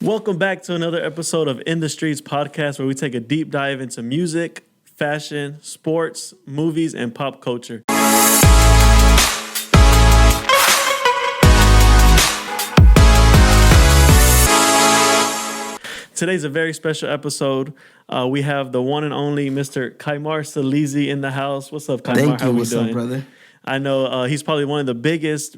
Welcome back to another episode of In the Streets podcast, where we take a deep dive into music, fashion, sports, movies, and pop culture. Today's a very special episode. We have the one and only Mr. Caimar Salizi in the house. What's up, Caimar? Thank you. How we What's doing? up, brother? I know he's probably one of the biggest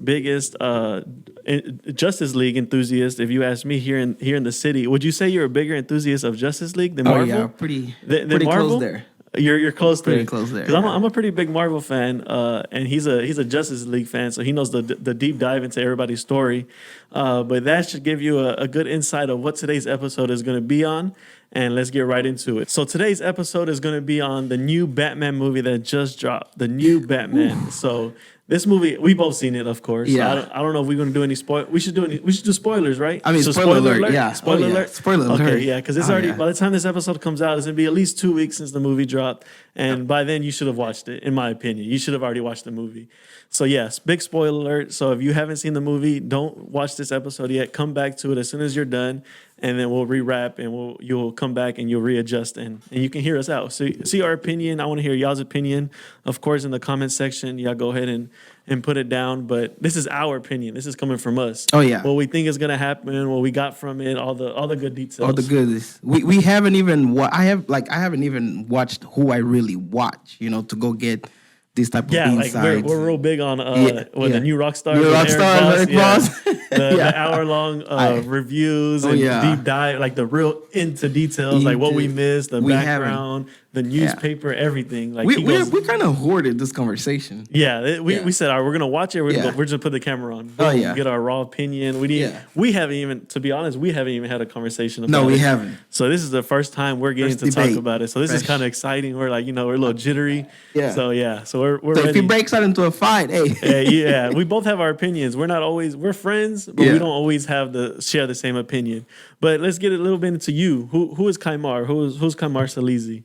Justice League enthusiasts. If you ask me, here in the city, would you say you're a bigger enthusiast of Justice League than Marvel? Oh yeah, pretty Marvel? close there. You're close there. Pretty close there. Because I'm a pretty big Marvel fan, and he's a Justice League fan, so he knows the deep dive into everybody's story. But that should give you a good insight of what today's episode is going to be on. And let's get right into it. So today's episode is going to be on the new Batman movie that just dropped. The new Batman. So this movie, we both seen it, of course. Yeah. I don't know if we're going to do any spoil. We should do spoilers, right? I mean, So spoiler alert. Yeah. Spoiler alert. Spoiler alert. Okay, yeah, because it's already, Yeah. by the time this episode comes out, it's going to be at least 2 weeks since the movie dropped. And by then, you should have watched it, in my opinion. You should have already watched the movie. So yes, big spoiler alert. So if you haven't seen the movie, don't watch this episode yet. Come back to it as soon as you're done, and then we'll rewrap, and you'll come back and you'll readjust, and you can hear us out. So see our opinion. I want to hear y'all's opinion. Of course, in the comment section, y'all go ahead and put it down. But this is our opinion. This is coming from us. Oh yeah. What we think is gonna happen, what we got from it, all the good details. All the goodies. We haven't even. I haven't even watched who I really watch. To go get these type of insights. Like we're real big on the new Rockstar. New Rockstar, Eric Boss. The hour-long reviews and deep dive, like the real into details, like what we missed, the background, the newspaper, everything. Like we kind of hoarded this conversation. Yeah, we said, all right, we're gonna watch it. We're just gonna put the camera on. Get our raw opinion. We haven't even, to be honest, had a conversation about it. No, we haven't. So this is the first time we're getting to talk about it. So this is kind of exciting. We're like, we're a little jittery. Yeah. So we're ready. If he breaks out into a fight, hey. yeah, we both have our opinions. We're friends, but we don't always share the same opinion. But let's get a little bit into you. Who is Caimar? Who's Caimar Salizi?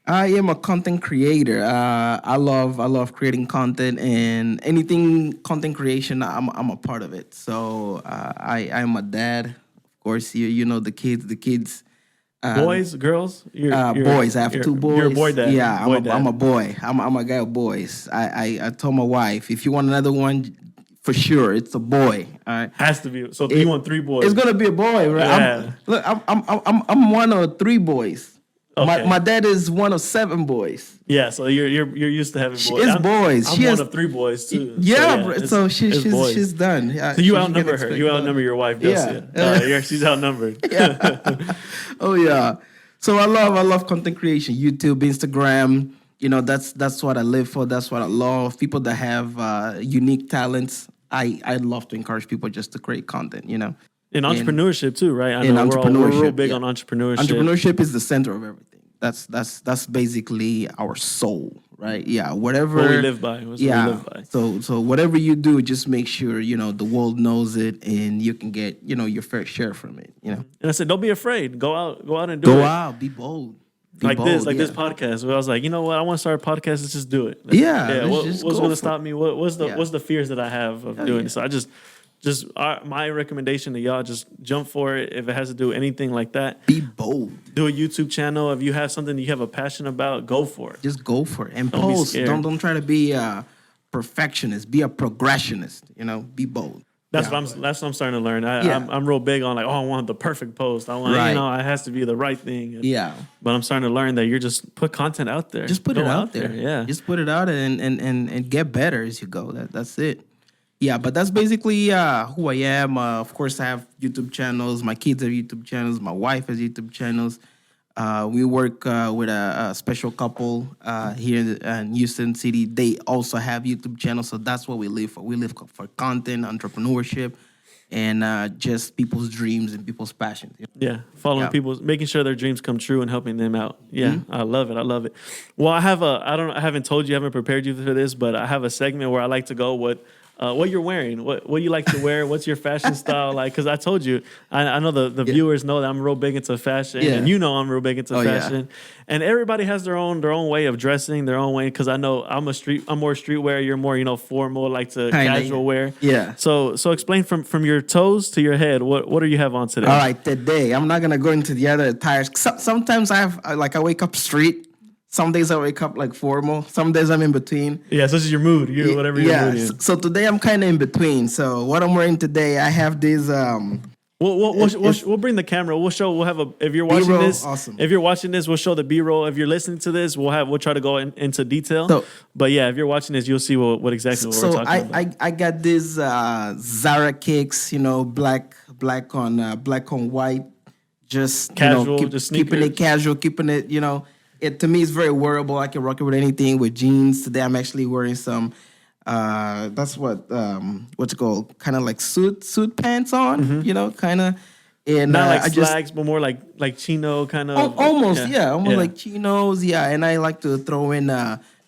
I am a content creator. I love creating content, and anything content creation, I'm a part of it. So I'm a dad. Of course, you know the kids. Boys, girls? Boys. I have two boys. You're a boy dad. Yeah, I'm a boy. I'm a guy of boys. I told my wife, if you want another one, for sure, it's a boy. All right, has to be. So you want 3 boys? It's gonna be a boy, right? Yeah. I'm one of 3 boys. Okay. My dad is one of 7 boys. Yeah, so you're used to having boys. It's boys. I'm one of 3 boys too. Yeah, so she's done. Yeah, so you outnumber her. You outnumber your wife, Delcia. Yeah, she's outnumbered. Yeah. Oh yeah. So I love content creation, YouTube, Instagram. That's what I live for. That's what I love. People that have unique talents. I love to encourage people just to create content. In entrepreneurship too, right? I know we're real big on entrepreneurship. Entrepreneurship is the center of everything. That's basically our soul, right? Yeah, whatever what we live by. What we live by. So whatever you do, just make sure the world knows it, and you can get your fair share from it. And I said, don't be afraid. Go out and do it. Go out, be bold. This podcast. Where I was like, you know what? I want to start a podcast. Let's just do it. What's going to stop me? What's the fears that I have of doing it? So I just my recommendation to y'all, just jump for it. If it has to do anything like that, be bold. Do a YouTube channel. If you have something you have a passion about, go for it. Just go for it and post. Don't try to be a perfectionist. Be a progressionist. Be bold. That's what I'm starting to learn. I'm real big on I want the perfect post. I want it has to be the right thing. But I'm starting to learn that you're just put content out there. Just put it out there. Yeah. Just put it out and get better as you go. That's it. Yeah, but that's basically who I am. Of course, I have YouTube channels. My kids have YouTube channels. My wife has YouTube channels. We work with a special couple here in Houston City. They also have YouTube channels, so that's what we live for. We live for content, entrepreneurship, and just people's dreams and people's passions. Yeah, following people's, making sure their dreams come true and helping them out. Yeah, I love it. Well, I haven't told you, I haven't prepared you for this, but I have a segment where I like to go with what you're wearing, what you like to wear, what's your fashion style like? Because I told you, I know the viewers know that I'm real big into fashion, Yeah. and you know I'm real big into yeah. fashion, and everybody has their own way of dressing, their own way. Because I know I'm more streetwear, you're more formal, like to Kinda, casual wear. Yeah. So explain from your toes to your head, what do you have on today? All right, today I'm not gonna go into the other attires. Sometimes I wake up street. Some days I wake up like formal. Some days I'm in between. Yeah, so this is your mood. Whatever your mood is. So today I'm kind of in between. So what I'm wearing today, I have this. We'll bring the camera. We'll have if you're watching B-roll, this, awesome. If you're watching this, we'll show the B-roll. If you're listening to this, we'll try to go into detail. So- but yeah, if you're watching this, you'll see what exactly what we're So talking about. I got this Zara kicks, black on white, just Casual, keep, just keeping sneakers. it casual, keeping it it to me is very wearable. I can rock it with anything, with jeans. Today I'm actually wearing some that's what's it called, kind of like suit pants on, kind of. And Not like I just slacks, but more like chino kind of. almost like chinos, and I like to throw in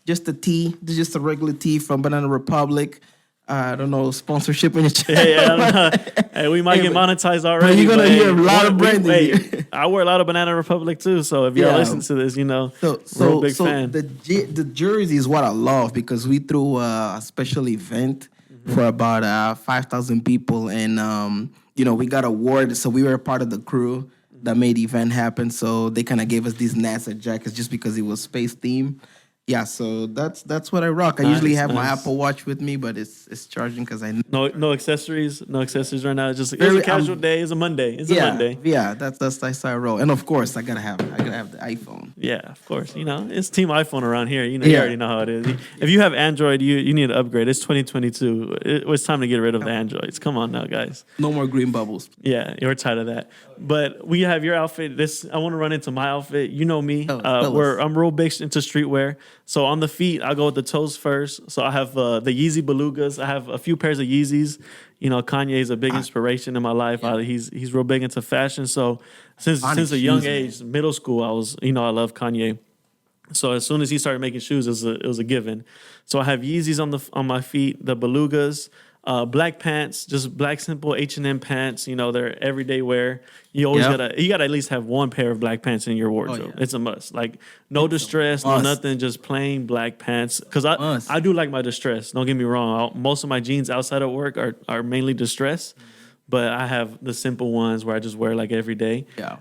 just a tee, just a regular tee from Banana Republic. I don't know, sponsorship in your channel. Yeah, I don't know. Hey, we might get monetized already. You're gonna but, hear a lot of branding. branding. I wear a lot of Banana Republic too. So if you're Yeah. listening to this, So real big fan. the jersey is what I love, because we threw a special event for about 5,000 people, and we got awards, so we were part of the crew that made the event happen. So they kind of gave us these NASA jackets just because it was space themed. Yeah, so that's what I rock. I usually have my Apple Watch with me, but it's charging because I No accessories right now. It's Very- a casual day. It's a Monday. It's a Monday. Yeah, that's how I roll. And of course, I gotta have the iPhone. Yeah, of course. It's Team iPhone around here. You Yeah. already know how it is. If you have Android, you need to upgrade. It's 2022. It's time to get rid of the Androids. Come on now, guys. No more green bubbles. Yeah, you're tired of that. But we have your outfit. I want to run into my outfit. You know me. Tell us. I'm real big into streetwear. So on the feet, I'll go with the toes first. So I have the Yeezy Belugas. I have a few pairs of Yeezys. Kanye is a big inspiration in my life. He's real big into fashion. So since a young age, middle school, I was I love Kanye. So as soon as he started making shoes, it was a given. So I have Yeezys on my feet, the Belugas. Black pants, just black simple H&M pants. They're everyday wear. You always gotta at least have one pair of black pants in your wardrobe. yeah. It's a must. Like no distress, no nothing, just plain black pants. Because I do like my distress. Don't get me wrong. Most of my jeans outside of work are mainly distress, but I have the simple ones where I just wear like every day. Yeah.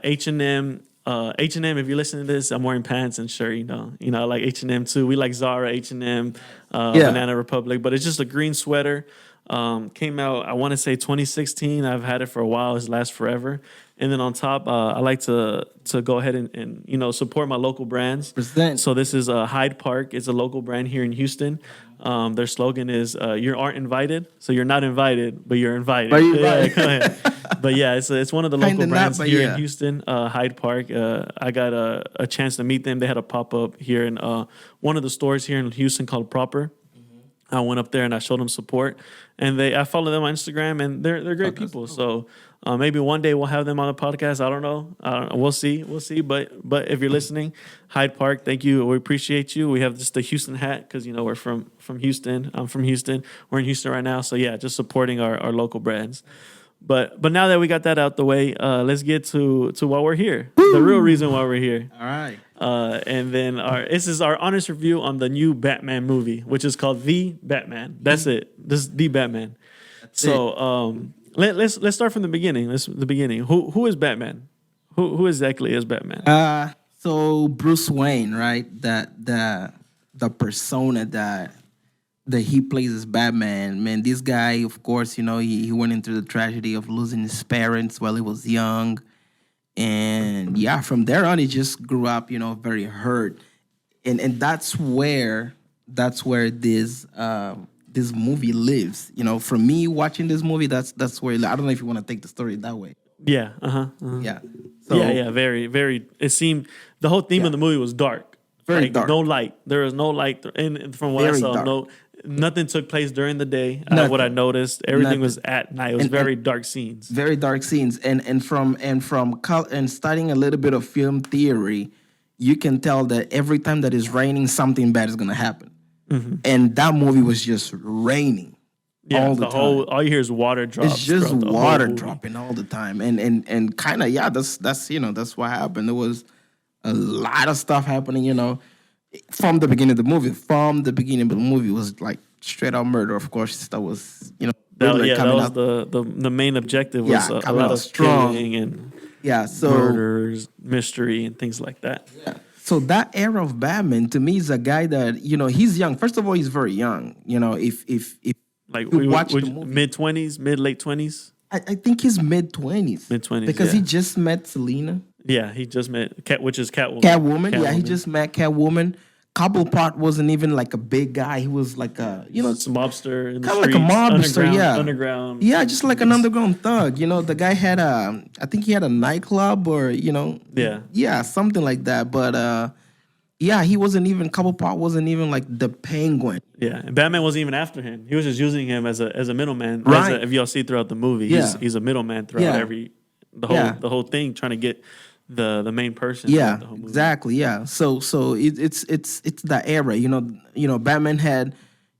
H&M. H&M, if you're listening to this, I'm wearing pants and shirt, I like H&M too. We like Zara, H&M, Banana Republic, but it's just a green sweater. Came out, I want to say 2016. I've had it for a while. It's last forever. And then on top, I like to go ahead and support my local brands. Present. So this is Hyde Park. It's a local brand here in Houston. Their slogan is "You aren't invited, so you're not invited, but you're invited." But you're Yeah, invited. go ahead. But yeah, it's one of the Kinda local brands not, but here yeah. in Houston, Hyde Park. I got a chance to meet them. They had a pop up here in one of the stores here in Houston called Proper. I went up there and I showed them support, and I follow them on Instagram, and they're great people. So maybe one day we'll have them on the podcast. I don't know. We'll see. But if you're listening, Hyde Park, thank you. We appreciate you. We have just the Houston hat because we're from Houston. I'm from Houston. We're in Houston right now. So yeah, just supporting our local brands. But now that we got that out the way, let's get to why we're here. The real reason why we're here. All right. And then this is our honest review on the new Batman movie, which is called The Batman. That's it. This is The Batman. Let's start from the beginning. Who is Batman? Who exactly is Batman? So Bruce Wayne, right? The persona that he plays as Batman. Man, this guy, of course, he went into the tragedy of losing his parents while he was young. And yeah, from there on, he just grew up, very hurt. And that's where this movie lives. For me watching this movie, that's where I don't know if you want to take the story that way. Yeah. Yeah. Yeah. Very, very. It seemed the whole theme of the movie was dark. Very dark. No light. There was no light. And from what I Very saw, dark. nothing took place during the day. What I noticed, everything Nothing. was at night. It was very dark scenes. Very dark scenes, and studying a little bit of film theory, you can tell that every time that it's raining, something bad is gonna happen. And that movie was just raining. Yeah, all the time. all you hear is water drops. It's just throughout the whole water movie. dropping all the time, and kind of that's that's what happened. There was a lot of stuff happening, from the beginning of the movie. From the beginning of the movie was like straight out murder. Of course, that was Riddler That coming was out. the main objective was a coming lot out of strong. killing and So murders, mystery, and things like that. So that era of Batman to me is a guy that he's young. First of all, he's very young. If Like you watch the movie, mid-20s, late 20s. I think he's mid-20s. Mid-20s, because yeah. he just met Selena. Yeah, he just met which is Catwoman. Catwoman. Yeah, he just met Catwoman. Cobblepot wasn't even like a big guy. He was like a some mobster in the kind of streets, like a mobster. underground. Yeah, just like an underground thug. The guy had I think he had a nightclub or something like that. But he wasn't even Cobblepot wasn't even like the Penguin. Yeah, and Batman wasn't even after him. He was just using him as a middleman. Right. If y'all see throughout the movie, he's a middleman throughout the whole thing, trying to get the main person. Yeah, the whole movie. exactly. Yeah. So it's that era. Batman had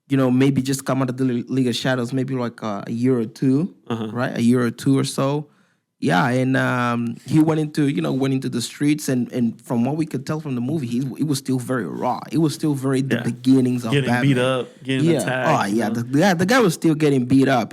maybe just come out of the League of Shadows maybe like a year or two, right? A year or two or so. Yeah, and he went into the streets, and from what we could tell from the movie, he was still very raw. It was still very the beginnings of getting Batman. beat up, getting attacked. Oh yeah, the guy was still getting beat up.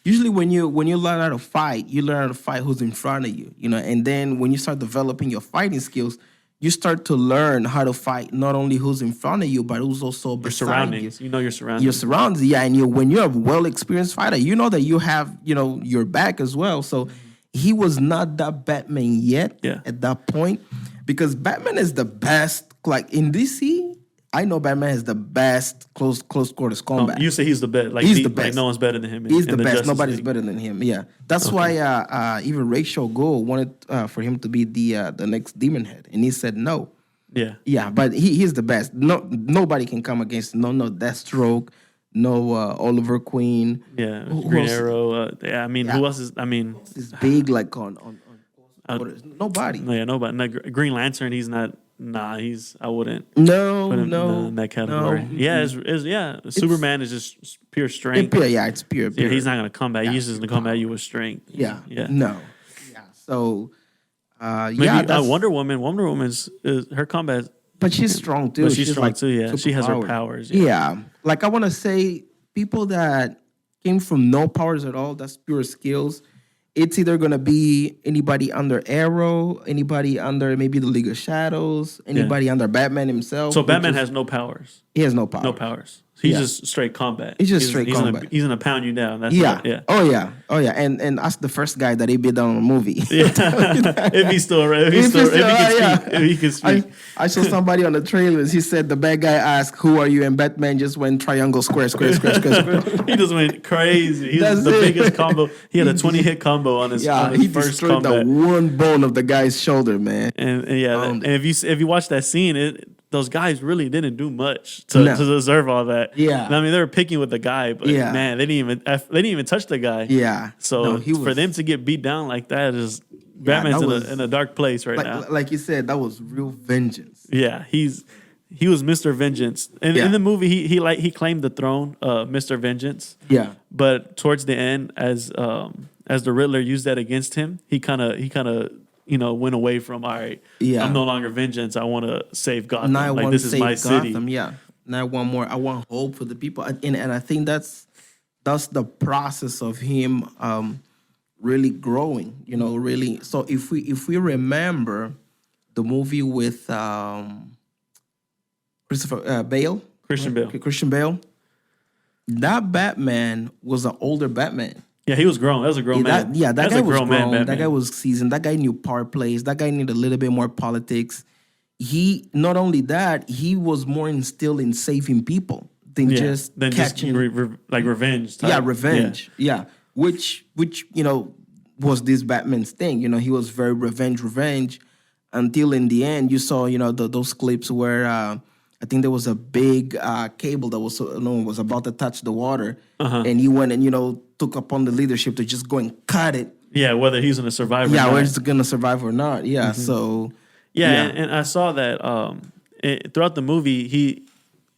Usually when you learn how to fight, you learn how to fight who's in front of you. And then when you start developing your fighting skills, you start to learn how to fight not only who's in front of you, but who's also beside your surroundings. you. Your surroundings. Your surroundings, yeah. And when you're a well-experienced fighter, you know that you have your back as well. So he was not that Batman yet at that point, because Batman is the best. Like in DC, I know Batman is the best close quarters combat. You say he's the best. Like he's the best. Like no one's better than him. He's the best. Justice Nobody's League. better than him. Yeah, that's why even Rachel Gold wanted for him to be the next Demon Head, and he said no. Yeah, but he's the best. Nobody can come against him. No Deathstroke. No Oliver Queen. Yeah, Green Arrow. Who else is? It's big like on nobody. Yeah, nobody. No, Green Lantern. He's not. Nah, I wouldn't. No, put him in that category. Superman is just pure strength. It's pure. Yeah, he's not gonna come back. He's just gonna come at you with strength. Yeah. No. Yeah. So. Wonder Woman. Wonder Woman's her combat. But she's strong too. But she's strong too. Yeah, she has her powers. Yeah. Like I want to say, people that came from no powers at all, that's pure skills. It's either gonna be anybody under Arrow, anybody under maybe the League of Shadows, anybody under Batman himself. So Batman has no powers. He has no powers. No powers. He's just straight combat. He's just straight combat. He's gonna pound you down. That's yeah. Oh yeah. And that's the first guy that he beat down on a movie. Yeah. if he can speak. I saw somebody on the trailers. He said the bad guy asked, "Who are you?" And Batman just went triangle, square. He just went crazy. He was the biggest combo. He had a 20-hit combo on his he first destroyed combat. the one bone of the guy's shoulder, man. And if you watch that scene, those guys really didn't do much to deserve all that. Yeah, I mean they were picking with the guy, but man, they didn't even touch the guy. Yeah, so for them to get beat down like that is Batman's in a dark place now. Like you said, that was real vengeance. Yeah, he was Mr. Vengeance, and in the movie he claimed the throne, Mr. Vengeance. Yeah, but towards the end, as the Riddler used that against him, he kind of went away from, all right, I'm no longer vengeance. I want to save Gotham. Now like this is my city. Yeah. Now I want more. I want hope for the people, and I think that's the process of him really growing. Really. So if we remember the movie with Christian Bale, that Batman was an older Batman. Yeah, he was grown. That was a grown man. That guy was grown. Man, that guy was seasoned. That guy knew power plays. That guy needed a little bit more politics. He not only that, he was more instilled in saving people than catching revenge. Type. Yeah, revenge. Yeah. Which was this Batman's thing. He was very revenge until in the end you saw those clips where I think there was a big cable that was about to touch the water, and he went and took upon the leadership to just go and cut it. Yeah, whether he's gonna survive. Yeah, whether he's gonna survive or not. Yeah, so. Yeah, and I saw that throughout the movie,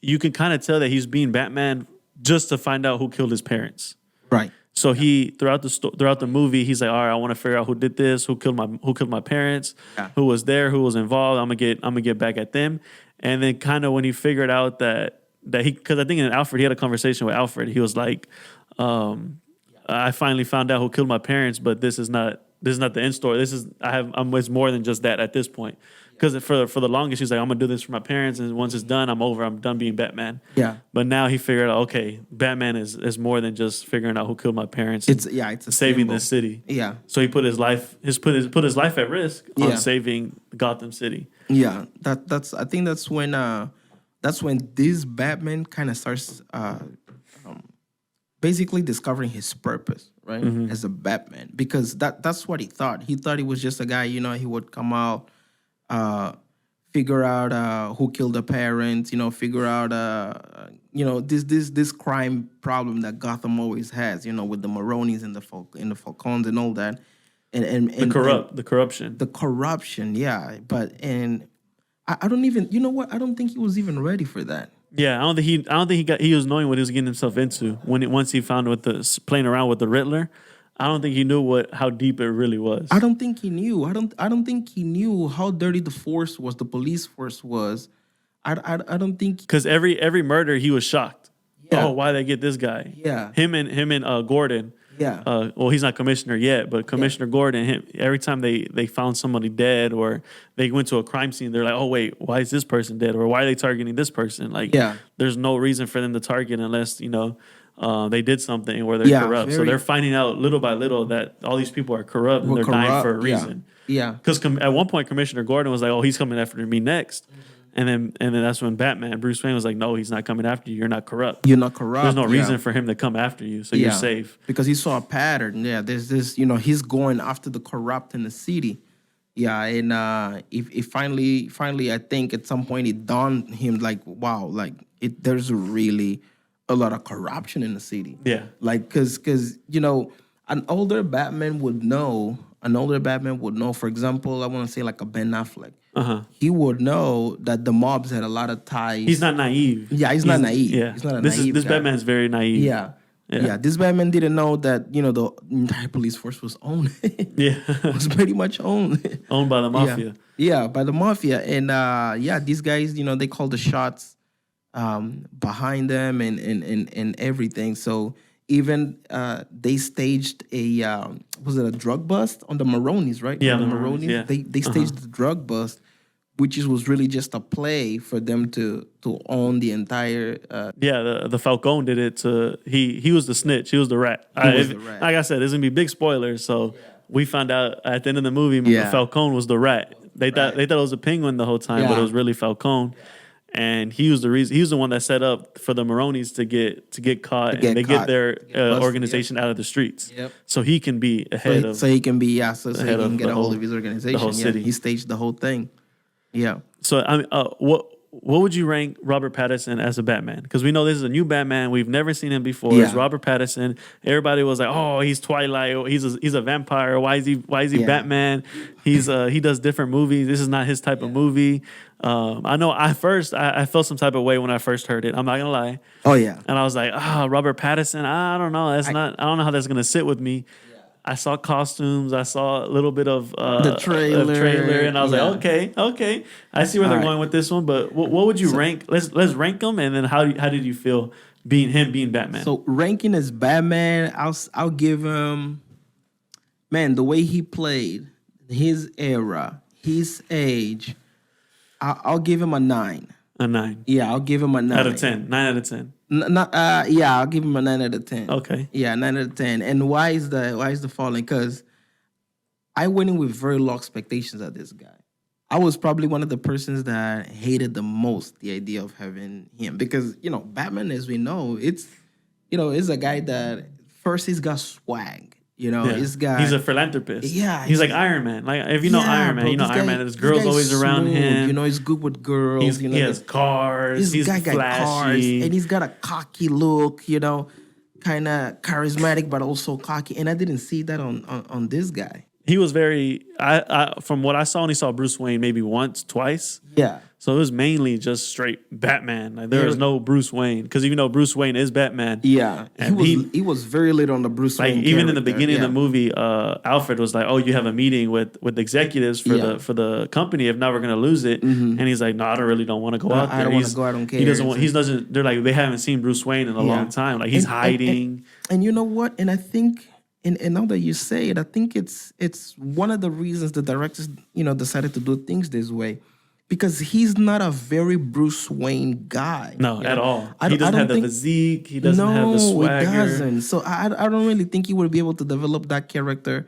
you can kind of tell that he's being Batman just to find out who killed his parents. Right. So he throughout the movie, he's like, all right, I want to figure out who did this, who killed my parents, who was there, who was involved. I'm gonna get back at them. And then kind of when he figured out that he, because I think in Alfred he had a conversation with Alfred. He was like, I finally found out who killed my parents, but this is not the end story. It's more than just that at this point. Because for the longest, he's like, I'm gonna do this for my parents, and once it's done, I'm over. I'm done being Batman. Yeah. But now he figured out, okay, Batman is more than just figuring out who killed my parents. It's a saving symbol. this city. Yeah. So he put his life at risk on saving Gotham City. Yeah. I think that's when this Batman kind of starts basically discovering his purpose, right? As a Batman, because that's what he thought. He thought he was just a guy, he would come out, figure out who killed the parents, figure out this crime problem that Gotham always has, with the Maronis and the Falcons and all that, and the corruption. The corruption, yeah. But I don't even, I don't think he was even ready for that. Yeah, I don't think he was knowing what he was getting himself into once he found playing around with the Riddler. I don't think he knew how deep it really was. I don't think he knew. I don't think he knew how dirty the force was, the police force was. I don't think, because every murder he was shocked. Yeah. Oh, why they get this guy? Yeah. Him and Gordon. Yeah. Well, he's not commissioner yet, but Commissioner Gordon. Every time they found somebody dead or they went to a crime scene, they're like, oh wait, why is this person dead? Or why are they targeting this person? Like, there's no reason for them to target unless they did something where they're corrupt. So they're finding out little by little that all these people are corrupt and they're dying for a reason. Yeah. Because at one point, Commissioner Gordon was like, oh, he's coming after me next. And then that's when Bruce Wayne was like, no, he's not coming after you. You're not corrupt. You're not corrupt. There's no reason for him to come after you, so you're safe. Because he saw a pattern. Yeah, there's this, he's going after the corrupt in the city. Yeah, and if finally, I think at some point it dawned him like, wow, like there's really a lot of corruption in the city. Yeah. Like, because an older Batman would know, for example, I want to say like a Ben Affleck. He would know that the mobs had a lot of ties. He's not naive. Yeah, he's not naive. Yeah. He's not this guy. Batman's very naive. Yeah, this Batman didn't know that, the entire police force was owned. It was pretty much owned. Owned by the mafia. Yeah, by the mafia. And these guys, they call the shots behind them and everything. So even they staged was it a drug bust on the Maronis, right? Yeah, the Maronis. Yeah. They staged the drug bust, which was really just a play for them to own the entire. The Falcone did it to he was the snitch. He was the rat. The rat. Like I said, there's gonna be big spoilers. So we found out at the end of the movie, Falcone was the rat. They thought it was a penguin the whole time, but it was really Falcone. And he was the reason. He was the one that set up for the Maronis to get caught and they get their organization out of the streets. Yep. So he can be ahead of. So he can be so he can get a hold of his organization. The whole city. He staged the whole thing. Yeah. So I mean, what would you rank Robert Patterson as a Batman? Because we know this is a new Batman. We've never seen him before. It's Robert Patterson. Everybody was like, "Oh, he's Twilight. He's a vampire. Why is he Batman? He does different movies. This is not his type of movie." I know. I felt some type of way when I first heard it. I'm not gonna lie. Oh yeah. And I was like, Robert Patterson. I don't know. I don't know how that's gonna sit with me. I saw costumes. I saw a little bit of the trailer, and I was like, okay, I see where they're going with this one. But what would you rank? Let's rank them, and then how did you feel being Batman? So ranking as Batman, I'll give him, man, the way he played, his era, his age. I'll give him a 9. A 9. Yeah, I'll give him a 9 out of 10. 9 out of 10. I'll give him a 9 out of 10. Okay. Yeah, 9 out of 10. And why is the following? Because I went in with very low expectations of this guy. I was probably one of the persons that hated the most the idea of having him because Batman, as we know, it's a guy that first he's got swag. This guy. He's a philanthropist. Yeah. He's like Iron Man. Like if you know Iron Man, Iron Man. There's girls always around him. He's good with girls. He has cars. He's guy got flashy. cars, and he's got a cocky look. Kind of charismatic, but also cocky. And I didn't see that on this guy. He was very. I from what I saw, when he saw Bruce Wayne maybe once, twice. Yeah. So it was mainly just straight Batman. Like there was no Bruce Wayne, because even though Bruce Wayne is Batman, Yeah, and he was very little on the Bruce like Wayne. even in the character. beginning Yeah. of the movie, Alfred was like, "Oh, you have a meeting with executives for Yeah. the company. If not, we're gonna lose it." And he's like, "No, I don't want to go out there. I don't wanna He's- go, I don't He care." doesn't want. He doesn't. They're like, they haven't seen Bruce Wayne in a long time. Like he's hiding. And you know what? And I think, and now that you say it, I think it's one of the reasons the directors, decided to do things this way, because he's not a very Bruce Wayne guy. No, you at know? all. I He doesn't don't have the think- physique. He doesn't have the swagger. He doesn't. So I don't really think he would be able to develop that character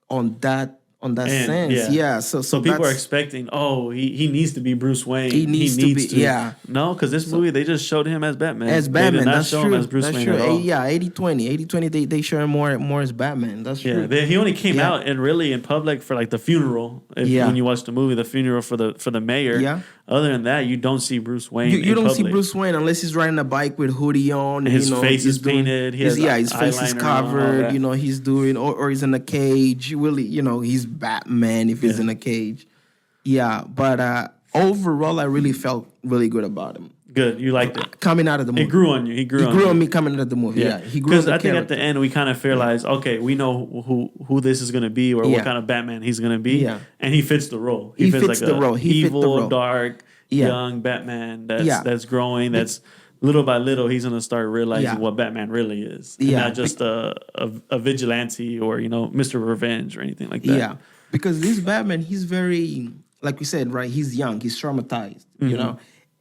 on that And, sense. Yeah. So people are that's- expecting, oh, he needs to be Bruce Wayne. He needs to be- yeah. No, because this movie, they just showed him as Batman. as They Batman, did not that's show true. him as Bruce That's Wayne true. at all. Yeah, 80-20. 80-20, they show him more as Batman. That's Yeah, true. he only came Yeah. out and really in public for like the funeral. Yeah. When you watch the movie, the funeral for the mayor. Yeah. Other than that, you don't see Bruce Wayne. You in don't see public. Bruce Wayne unless he's riding a bike with hoodie on. And, His face he's is painted. He has his face is eyeliner on, all covered. that. He's doing, or he's in a cage. Really, he's Batman if he's in a cage. Yeah, but overall, I really felt really good about him. Good, you liked it. Coming out of the movie. It grew on you. He grew on grew you. on me coming out of the movie. Yeah, he grew on Because the I think at character. the end we kind of realized, okay, we know who this is gonna be or Yeah. what kind of Batman he's gonna be. Yeah. And he fits the role. He fits fits the role. He fit the evil, role. dark, Yeah. young Batman that's Yeah. that's growing. That's little by little he's gonna start realizing Yeah. what Batman really is. And Yeah. not just a vigilante or Mr. Revenge or anything like that. Yeah, because this Batman, he's very, like we said, right? He's young, he's traumatized,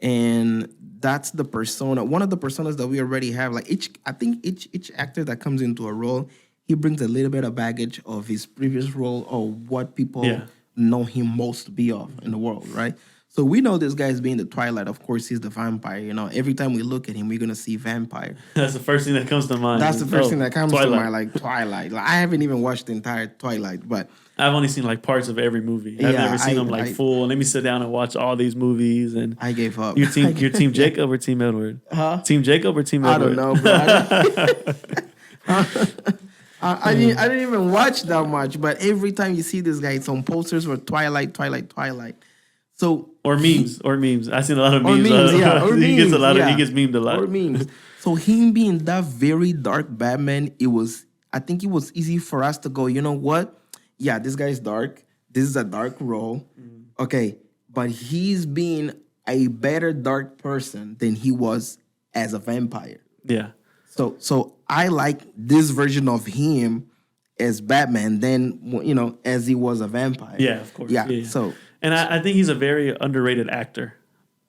and that's the persona. One of the personas that we already have. Like I think each actor that comes into a role, he brings a little bit of baggage of his previous role or what people Yeah. know him most to be of in the world, right? So we know this guy's being the Twilight. Of course, he's the vampire. Every time we look at him, we're gonna see vampire. That's the first thing that comes to mind. That's the first Oh, thing that comes Twilight. to mind, like Twilight. Like, I haven't even watched the entire Twilight, but I've only seen like parts of every movie. I've Yeah, never seen them I- full. Let me sit down and watch all these movies. And I gave up. your team Jacob or Team Edward? Huh? Team Jacob or Team I Edward? don't know, bro. I didn't even watch that much, but every time you see this guy, it's on posters for Twilight. So Or memes. I've seen a lot of or memes. memes, yeah. Or he gets a memes, lot yeah. he gets memed a lot. Or memes. So him being that very dark Batman, I think it was easy for us to go, you know what? Yeah, this guy's dark. This is a dark role. Okay. But he's being a better dark person than he was as a vampire. Yeah. So I like this version of him as Batman than as he was a vampire. Yeah, of course. Yeah. So and I think he's a very underrated actor.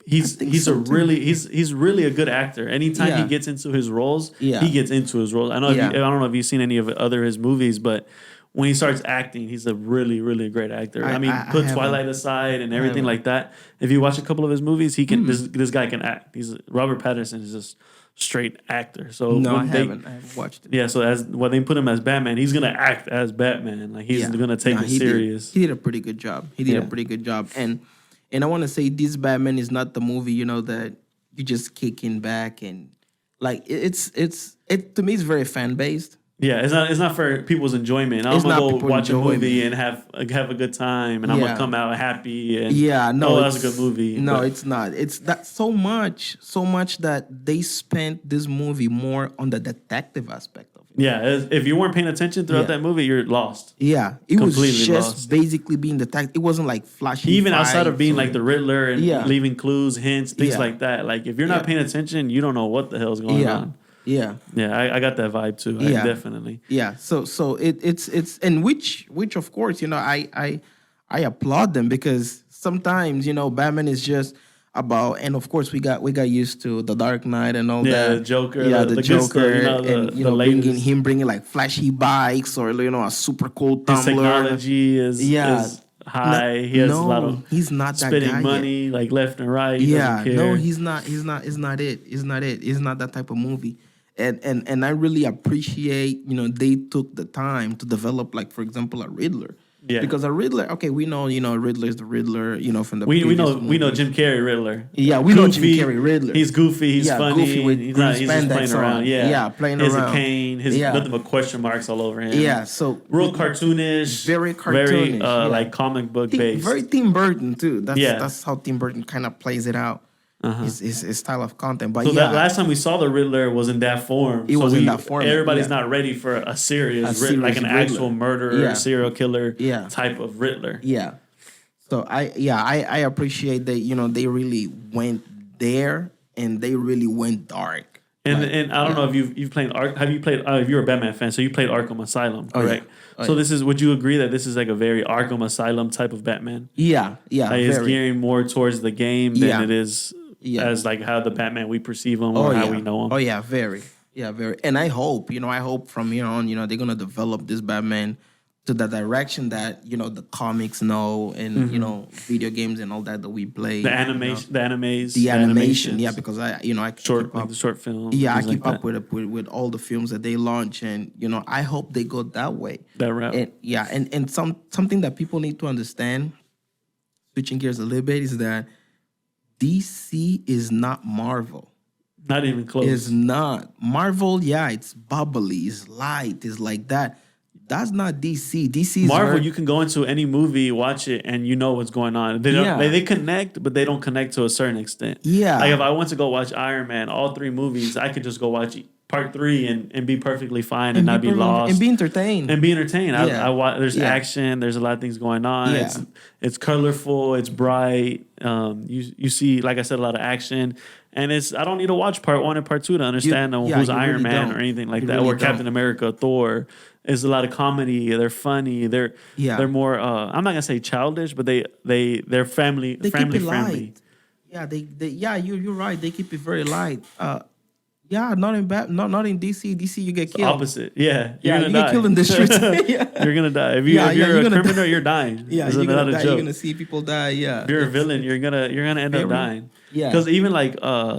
He's so, too. he's really a good actor. Anytime Yeah. he gets into his roles, Yeah. he gets into his roles. I know. Yeah. I don't know if you've seen any of his movies, but when he starts acting, he's a really, really great actor. I mean, put haven't. Twilight aside and everything like that. If you watch a couple of his movies, he can. This guy can act. Robert Patterson is just straight actor. So no, I when haven't. I haven't watched it. Yeah, so when they put him as Batman, he's gonna act as Batman. Like he's gonna take it he serious. He did a pretty good job. And I want to say this Batman is not the movie, that you just kicking back and like it to me it's very fan based. Yeah, it's not for people's enjoyment. I'm It's gonna not go people's watch a movie enjoyment. and have a good time, and I'm Yeah. gonna come out happy. And that's a good movie. No, But it's not. It's that so much that they spent this movie more on the detective aspect of it. yeah, if you weren't paying attention throughout Yeah. that movie, you're lost. Yeah, it was Completely just lost. basically being detective. It wasn't like flashy. Even outside of fights being or- like the Riddler and Yeah. leaving clues, hints, things Yeah. like that. Like if you're not Yeah. paying attention, you don't know what the hell's going on. Yeah. Yeah, I got that vibe too. Yeah. Definitely. Yeah. So it's and which of course, I applaud them because sometimes, Batman is just about, and of course we got used to the Dark Knight and all Yeah, that. the Joker, Yeah, the the good stuff, Joker, the and latest. bringing like flashy bikes or a super cool His tumbler. technology is high. He has a lot of he's not that spending guy yet. money like left and right. He Yeah, doesn't care. no, he's not. It's not it. It's not that type of movie. And I really appreciate, they took the time to develop, like, for example, a Riddler. Yeah. Because a Riddler, okay, we know, Riddler is the Riddler, from the We know movies. Jim Carrey Riddler. Yeah, we know Jim Carrey Riddler. He's goofy. He's funny. Goofy with he's green he's just spandex playing around. on. Yeah, playing he has around. a cane. His nothing but question marks all over him. Yeah, so real cartoonish. Very cartoonish. Very like comic book based. Very Tim Burton too. That's how Tim Burton kind of plays it out. His style of content. But so that last time we saw the Riddler was in that form. It was in that form. Everybody's not ready for a serious like an Riddler. actual murderer, serial killer type of Riddler. Yeah. So I appreciate that, they really went there and they really went dark. And I don't know if you've played have you played if you're a Batman fan, so you played Arkham Asylum, correct? So this is, would you agree that this is like a very Arkham Asylum type of Batman? Yeah. Like it's gearing more towards the game than it is as like how the Batman we perceive him or how we know him. Oh yeah, very. Yeah, very. And I hope from here on, they're gonna develop this Batman to the direction that, the comics know and, video games and all that we play. The animation, the animes. The animation, yeah, because I keep up, like the short film. Yeah, I keep up with all the films that they launch, and I hope they go that way. That route. And something that people need to understand, switching gears a little bit, is that DC is not Marvel. Not even close. It's not. Marvel, it's bubbly, it's light, it's like that. That's not DC. DC is Marvel. You can go into any movie, watch it, and you know what's going on. They don't. They connect, but they don't connect to a certain extent. Yeah. Like if I went to go watch Iron Man, all 3 movies, I could just go watch part 3 and be perfectly fine and not be lost and be entertained. I watch. There's action. There's a lot of things going on. Yeah. It's colorful. It's bright. You see, like I said, a lot of action. And I don't need to watch part 1 and part 2 to understand who's Iron really Man don't. or anything like You that. really Or Captain America, Thor. There's a lot of comedy. They're funny. They're more. I'm not gonna say childish, but they're family They friendly. keep it light. Yeah, you're right. They keep it very light. Not in DC. DC, you get killed. Opposite. Yeah, you gonna get die. killed in the streets. You're gonna die. If you're a criminal, you're dying. Yeah, you're gonna die. You're gonna see people die. Yeah. If you're a villain, you're gonna end up dying. Yeah. Because even like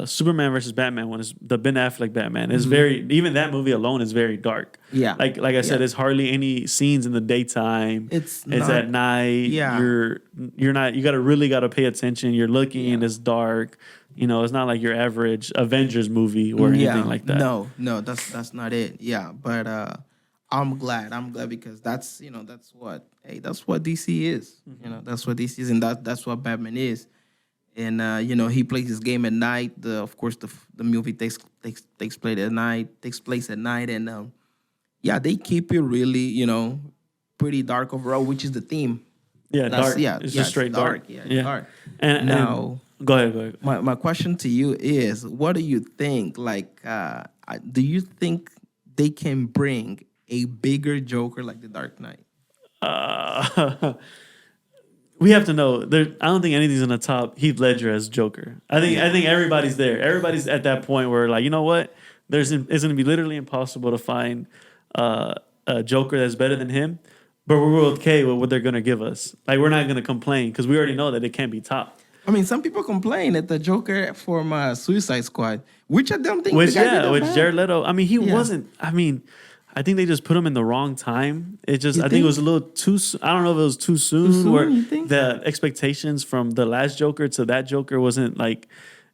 Superman versus Batman, when it's the Ben Affleck Batman, is very, even that movie alone is very dark. Yeah. Like I said, it's hardly any scenes in the daytime. It's at night. Yeah. You're not. You gotta pay attention. You're looking and it's dark. It's not like your average Avengers movie or anything like that. No, that's not it. Yeah, but I'm glad because that's what DC is. That's what DC is, and that's what Batman is. And he plays his game at night. Of course, the movie takes place at night, and they keep it really pretty dark overall, which is the theme. Yeah, dark. Yeah, it's just straight dark. Yeah, dark. And now. Go ahead. My question to you is, what do you think? Like, do you think they can bring a bigger Joker like the Dark Knight? We have to know. I don't think anything's gonna top Heath Ledger as Joker. I think everybody's there. Everybody's at that point where like, you know what? It's gonna be literally impossible to find a Joker that's better than him. But we're okay with what they're gonna give us. Like we're not gonna complain because we already know that it can't be topped. I mean, some people complain that the Joker from Suicide Squad, which I don't think. Which Jared Leto. I mean, he wasn't. I mean, I think they just put him in the wrong time. I think it was a little too. I don't know if it was too soon. You think? The expectations from the last Joker to that Joker wasn't like.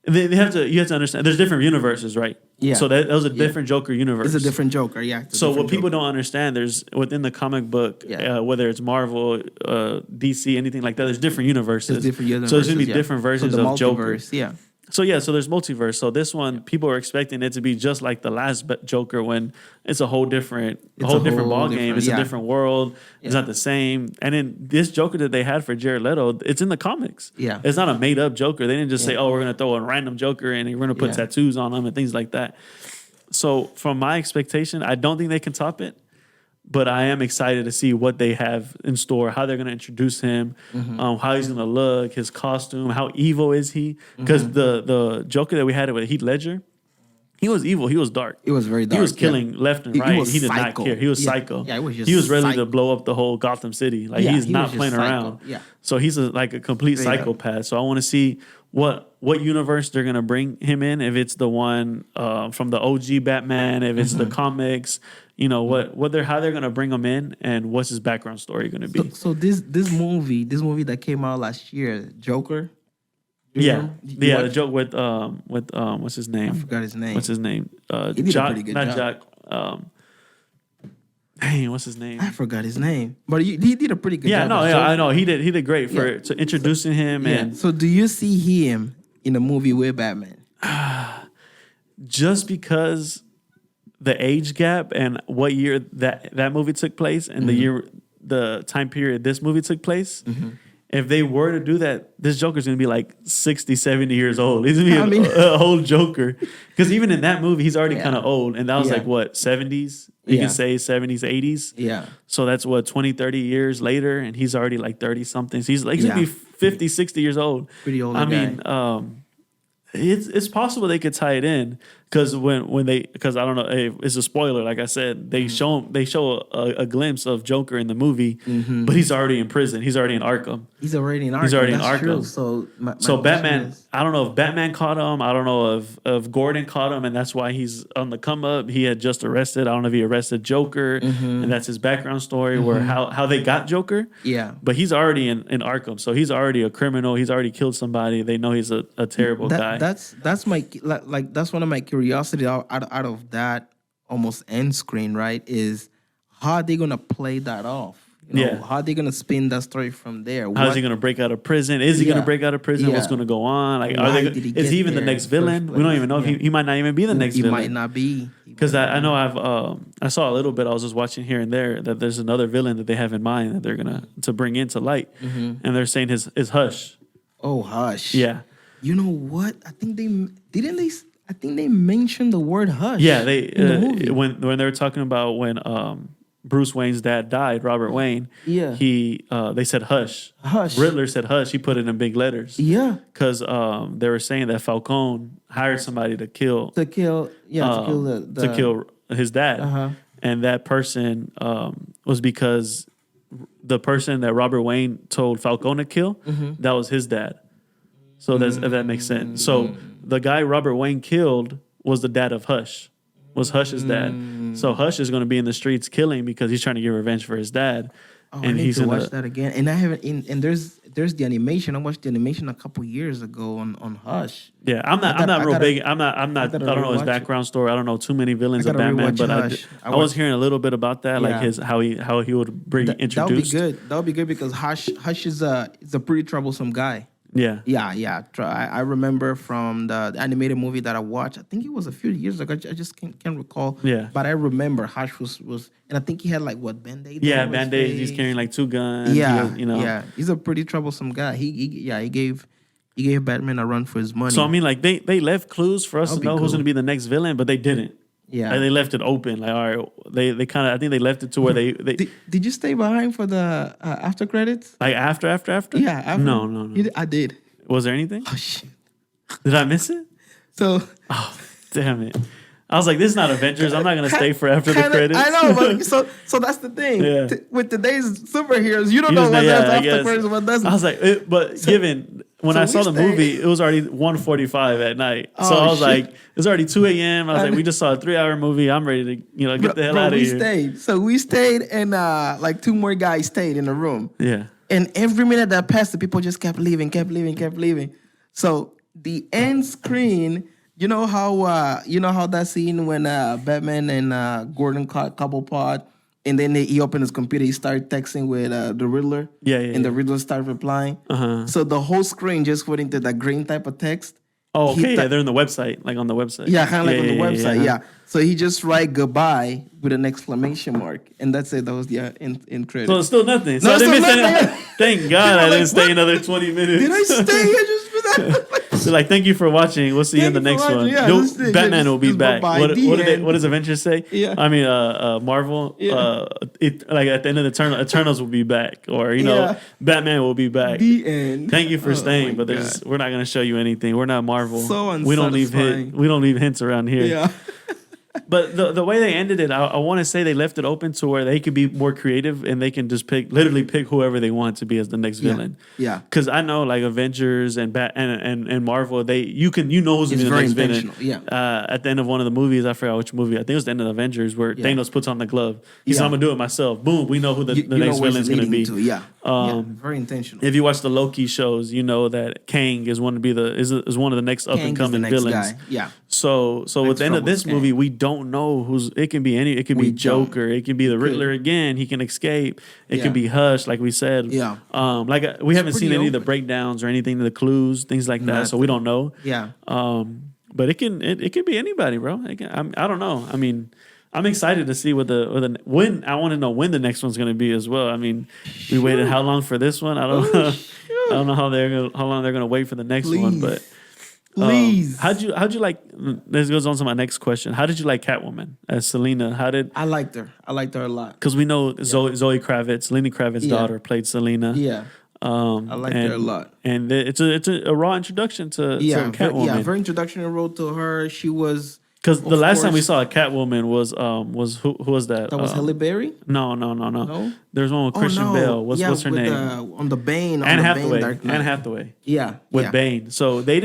You have to understand. There's different universes, right? Yeah. So that was a different Joker universe. It's a different Joker, yeah. So what people don't understand, there's within the comic book, whether it's Marvel, DC, anything like that, there's different universes. So there's gonna be different versions of Joker. Yeah. So there's multiverse. So this one, people are expecting it to be just like the last Joker when it's a whole different ball game. It's a different world. It's not the same. And then this Joker that they had for Jared Leto, it's in the comics. Yeah. It's not a made up Joker. They didn't just say, oh, we're gonna throw a random Joker in and we're gonna put tattoos on him and things like that. So from my expectation, I don't think they can top it. But I am excited to see what they have in store, how they're going to introduce him, how he's going to look, his costume, how evil is he? Because the Joker that we had with Heath Ledger, He was evil. He was dark. It was very dark. He was killing left and right. was He did psycho. not care. He was Yeah. psycho. Yeah, it was just he was ready psycho. to blow up the whole Gotham City. Like Yeah, he's he not was just playing psycho. around. Yeah. So he's like a complete Straight up. psychopath. So I want to see what universe they're gonna bring him in. If it's the one from the OG Batman, if it's the comics, you know how they're gonna bring him in, and what's his background story gonna be. So this movie that came out last year, Joker. Do you Yeah, remember? You the watched- joke with what's his name? I forgot his name. What's his name? He did a Jock, pretty good not job. Jock. Dang, what's his name? I forgot his name, but he did a pretty good Yeah, job. no, as yeah, I Joker. know. He did great for Yeah. to introducing him Yeah. and So do you see him in the movie with Batman? just because the age gap and what year that movie took place and the time period this movie took place. If they were to do that, this Joker's going to be like 60, 70 years old. He's going to be a old Joker. Because even in that movie, he's already kind of old. And that was like, what, 70s? You can say 70s, 80s. Yeah. So that's what, 20, 30 years later. And he's already like 30-something. So he's going to be 50, 60 years old. Pretty old. I mean, it's possible they could tie it in because because I don't know, it's a spoiler. Like I said, they show a glimpse of Joker in the movie, but he's already in prison. He's already in Arkham. He's already in Arkham. He's already in That's true. Arkham. So my Batman, question is- I don't know if Batman caught him. I don't know if Gordon caught him, and that's why he's on the come up. He had just arrested. I don't know if he arrested Joker, and that's his background story, where how they got Joker. Yeah. But he's already in Arkham, so he's already a criminal. He's already killed somebody. They know he's a terrible guy. That's my like that's one of my curiosity out of that almost end screen, right? Is how are they gonna play that off? You know, how are they gonna spin that story from there? How's he gonna break out of prison? Is he gonna break out of prison? What's gonna go on? Like, is he even the next villain? We don't even know if he might not even be the next villain. He might not be. Because I know I saw a little bit. I was just watching here and there that there's another villain that they have in mind that they're gonna to bring into light, and they're saying his Hush. Oh, Hush. Yeah. You know what? I think they mentioned the word Hush. Yeah, they in the movie. when they were talking about when Bruce Wayne's dad died, Robert Wayne. Yeah. They said Hush. Hush. Riddler said Hush. He put it in big letters. Yeah. Because they were saying that Falcone hired somebody to kill To kill his dad, and that person was because the person that Robert Wayne told Falcone to kill, that was his dad. So if that makes sense. So the guy Robert Wayne killed was the dad of Hush, was Hush's dad. So Hush is going to be in the streets killing because he's trying to get revenge for his dad. Oh, I need to watch that again. And I haven't. And there's the animation. I watched the animation a couple years ago on Hush. Yeah, I'm not real big. I don't know his background story. I don't know too many villains of Batman, but I was hearing a little bit about that, like how he would bring introduced. That would be good because Hush is a pretty troublesome guy. Yeah. I remember from the animated movie that I watched. I think it was a few years ago. I just can't recall. Yeah. But I remember Hush was, and I think he had like what Band-Aids. Yeah, Band-Aids. He's carrying like 2 guns. Yeah, he's a pretty troublesome guy. He gave Batman a run for his money. So I mean, like they left clues for us That'll to know be who's cool. going to be the next villain, but they didn't. Yeah. Like, they left it open. Like, all right, they kind of, I think they left it to where they Did you stay behind for the after credits? like after? Yeah. After. No. I did. Was there anything? Oh shit. Did I miss it? So. Oh, damn it. I was like, this is not Avengers. I'm not going to stay for after the credits. I know, but so that's the thing. Yeah. With today's superheroes, you don't know what does after credits, what doesn't. I was like, when I saw the movie, it was already 1:45 at night. So I was like, it's already 2 a.m. I was like, we just saw a 3-hour movie. I'm ready to, get the hell out of here. We stayed, and like 2 more guys stayed in the room. Yeah. And every minute that passed, the people just kept leaving. So the end screen, you know how that scene when Batman and Gordon caught Cobblepot, and then he opened his computer, he started texting with the Riddler. And the Riddler started replying. So the whole screen just went into that green type of text. Oh, okay. They're in the website, like on the website. Yeah, kind of like on the website. Yeah. So he just write goodbye with an exclamation mark, and that's it. That was the end credit. So it's still nothing. So No, I didn't still miss nothing. anything. Thank God I didn't stay another 20 minutes. Did I stay here just for that? So like, thank you for watching. We'll see you in the Thank you next for one. watching. Yeah, Yo, this is- Batman yeah, will be this is back. bye-bye. What, The what do they? end. What does Avengers say? Yeah. I mean, Marvel. Yeah. Like at the end of the Eternals will be back, or Yeah. Batman will be back. The end. Thank you for Oh staying, my but God. we're not gonna show you anything. We're not Marvel. So we don't leave unsatisfying. we don't leave hints around here. Yeah. But the way they ended it, I want to say they left it open to where they could be more creative and they can just literally pick whoever they want to be as the next villain. Yeah. Because I know like Avengers and and Marvel, you know who's gonna It's be the very next villain. intentional. Yeah. At the end of one of the movies, I forgot which movie. I think it was the end of Avengers where Thanos puts on the glove. He said, Yeah. "I'm gonna do it myself." Boom. We know who the You know next where villain's it's gonna leading be. to. Yeah. Very intentional. If you watch the Loki shows, you know that Kang is one of the next up Kang and is the coming next villains. guy. Yeah. So with the end of trouble this is Kang. movie, we don't know who's. It can be it could be We don't. Joker. It can be the Riddler again. He can escape. It Yeah. can be Hush, like we said. Yeah. Like we haven't seen pretty any of the open. breakdowns or anything, the clues, things like that. So we don't know. Yeah. But it can be anybody, bro. I don't know. I mean, I'm excited to see when I want to know when the next one's gonna be as well. I mean, we waited how long for this one? I don't know. I don't know how long they're gonna wait for the next one, Please. but. Please. How'd you like? This goes on to my next question. How did you like Catwoman as Selena? I liked her. I liked her a lot. Because we know Zoe Kravitz, Lenny Kravitz's Yeah. daughter, played Selena. Yeah. I liked her a lot. And it's a raw introduction to Yeah. Catwoman. Very introductory role to her. She was. Because the of last time we course- saw a Catwoman was who was that? That was Halle Berry? No. No? There's one with Christian Bale. What's her with name? On the Bane. Anne on the Hathaway. Bane Dark Knight. Anne Hathaway. Yeah. With yeah. Bane. So they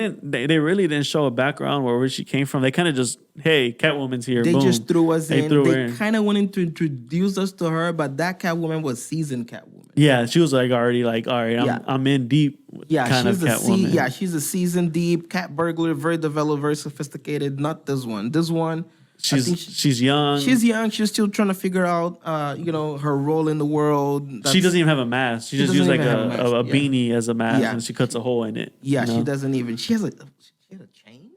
really didn't show a background where she came from. They kind of just, hey, Catwoman's here. They boom. just threw us in. threw her They in. kind of wanted to introduce us to her, but that Catwoman was seasoned Catwoman. Yeah, she was like already like, all right, Yeah. I'm in deep Yeah, kind of she's Catwoman. she's a seasoned deep cat burglar, very developed, very sophisticated. Not this one. This one, I think She's young. she's young. She's still trying to figure out, her role in the world. She doesn't even have a mask. She just doesn't used like even have a mask, a yeah. beanie as a mask, Yeah. and she cuts a hole in it. Yeah, you know? she doesn't even. She had a chain.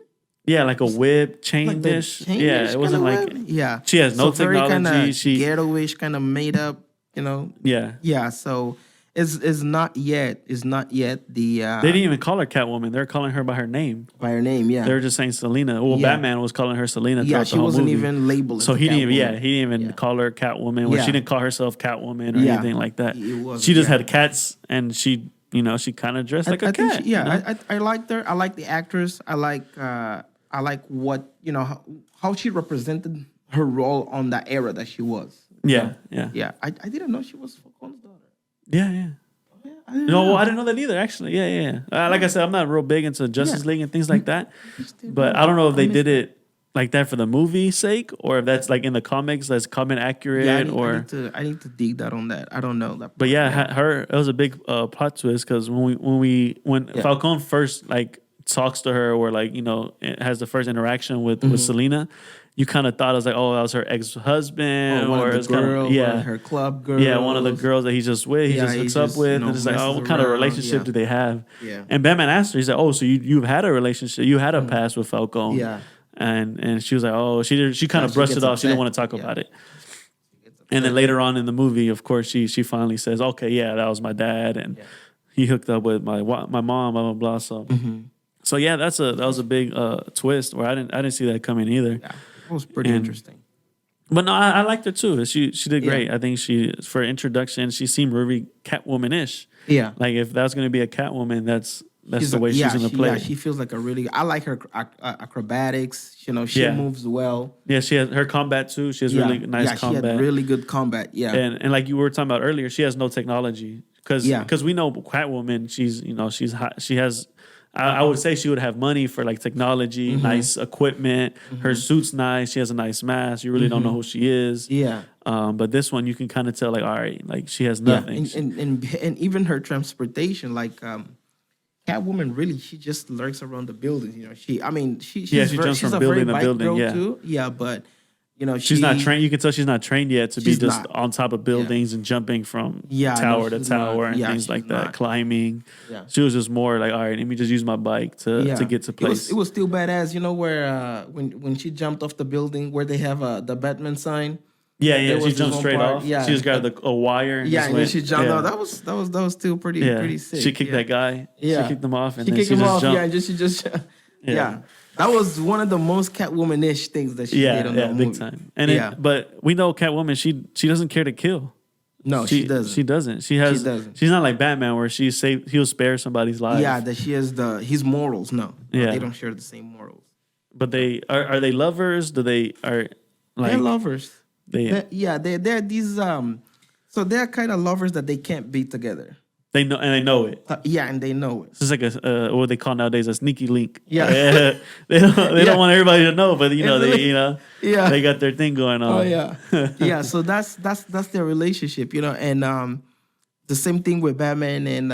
Yeah, like a whip, Like chain the dish. chain Yeah, dish it wasn't kinda like. whip. Yeah, She has no very technology. Kinda She ghetto-ish, kind of made up. yeah. Yeah, so it's not yet. It's not yet the. They didn't even call her Catwoman. They're calling her by her name. by her name. Yeah. They were just saying Selena. Well, Yeah. Batman was calling her Selena. Yeah, throughout she the whole wasn't movie. even labeled. So as he didn't even, Catwoman. he didn't even call her Catwoman. Or Yeah. she didn't call herself Catwoman or Yeah. anything like that. It wasn't, She just yeah. had cats, and she kind of dressed like a I think cat. she- you know? I liked her. I like the actress. I like what how she represented her role on that era that she was. Yeah. Yeah, I didn't know she was Falcone's daughter. Yeah. Yeah, I didn't No, know. I didn't know that either. Actually, yeah. Like I said, I'm not real big into Justice Yeah. League and things like that. But I don't know if they did it like that for the movie's sake, or if that's like in the comics, that's comment accurate, Yeah, or. I need to dig that on that. I don't know that. But yeah, it was a big plot twist because when Falcone first like talks to her, or like has the first interaction with Selena, you kind of thought it was like, oh, that was her ex-husband, one or of the it's kind girl, of one of her club girls. Yeah, one of the girls that he's just with, he Yeah, just he hooks just, up with, you know, and it's like, oh, messes what kind of around, relationship yeah. do they have? Yeah. And Batman asked her, he's like, oh, so you've had a relationship, you had a past with Falcone, Yeah. and she was like, oh, she kind of she brushed gets it off, she didn't upset. want to talk Yeah. about it. And then later on in the movie, of course, she finally says, okay, yeah, that was my dad, and he hooked up with my mom, blah blah blah. So, so yeah, that was a big twist where I didn't see that coming either. Yeah, it was pretty interesting. But no, I liked her too. She did great. I think for introduction, she seemed really Catwoman-ish. Yeah. Like if that's gonna be a Catwoman, that's She's the way she's gonna play. Yeah, it. she feels like I like her acrobatics. She Yeah. moves well. Yeah, she has her combat too. She has really nice She combat. had really good combat. Yeah. and like you were talking about earlier, she has no technology because Yeah. we know Catwoman. She's hot. She has. I would say she would have money for like technology, Mm-hmm. nice equipment. Her suit's nice. She has a nice mask. You really don't know who she is. Yeah. But this one, you can kind of tell, like, all right, like she has nothing. And even her transportation, like Catwoman, really, she just lurks around the buildings. She's Yeah, she jumps she's from a building very to bike building, girl yeah. too. Yeah, but She's not trained. You can tell she's not trained yet to be She's just not. on top of buildings and jumping from Yeah, tower no, to she's tower not. and Yeah, things like she's that, not. climbing. Yeah. She was just more like, all right, let me just use my bike to get to place. It was still badass. Where when she jumped off the building where they have the Batman sign, Yeah, There yeah. was She this jumped one straight part, off. yeah. She just grabbed a wire. And Yeah, just and then went, she jumped yeah. out. That was still pretty sick. She kicked that guy. Yeah. She kicked him off, and She then kicked she him just off. jumped. Yeah, and she just yeah. That was one of the most Catwoman-ish things that she did on that movie. big time. And but we know Catwoman. She doesn't care to kill. No, she doesn't. She doesn't. She doesn't. She's not like Batman, where he'll spare somebody's life. Yeah, that she has his morals. No, Yeah. they don't share the same morals. But they are they lovers? They're lovers. They they're these so they're kind of lovers that they can't be together. they know it. Yeah, and they know it. It's like what they call nowadays a sneaky link. Yeah. They don't want everybody to know, but Yeah. they got their thing going on. Oh yeah, yeah. So that's their relationship, and the same thing with Batman and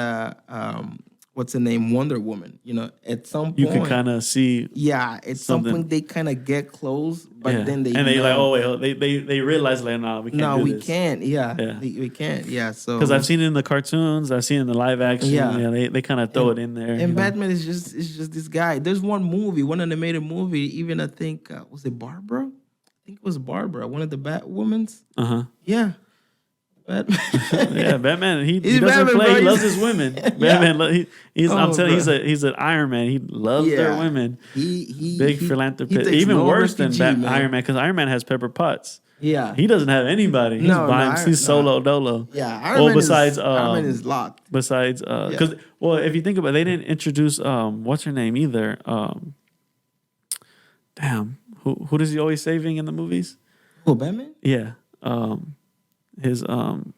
what's the name, Wonder Woman. At some point You can kind of see. yeah, at some point they kind of get close, but then they like, oh wait, they realize like, no, we can't. no, do we this. can't. Yeah, Yeah. we can't. Yeah, so Because I've seen it in the cartoons, I've seen it in the live action. Yeah. They kind of throw it in there. And Batman is just this guy. There's one animated movie. Even I think was it Barbara? I think it was Barbara, one of the Batwomans. Yeah. Batman. Yeah, Batman. He doesn't Batman, play. bro. He loves his women. Batman. I'm telling you, bro. he's an Iron Man. He loves their women. He Big he philanthropist. takes Even no worse than refugee, man. Iron Man, because Iron Man has Pepper Potts. Yeah. He doesn't have anybody. He's he's solo dolo. Yeah. Well, besides Iron Man is locked. Besides, because if you think about it, they didn't introduce what's her name either. Damn, who does he always saving in the movies? Oh, Batman? Yeah, his damn,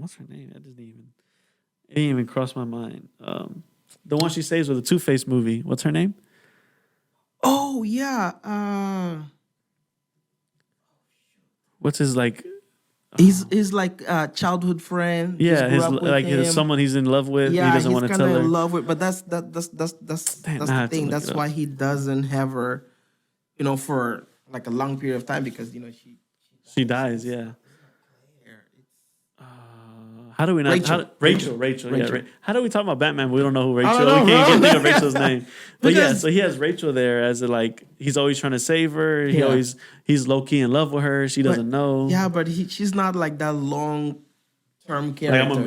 what's her name? It didn't even cross my mind. The one she saves with the Two-Face movie. What's her name? Oh yeah. What's his like? He's like a childhood friend. Yeah, Just grew up with him. someone he's in love with. Yeah, he doesn't want to he's tell kind her. of in love with, but that's Damn, the I have to thing. look That's it up. why he doesn't have her, for like a long period of time because She dies. Yeah. How do we not? Rachel. Rachel. Yeah. How do we talk about Batman? We don't know who Rachel. I don't know, we can't bro. think of Rachel's name. But Because- so he has Rachel there as he's always trying to save her. He's low key in love with her. She doesn't know. Yeah, but she's not like that long term character.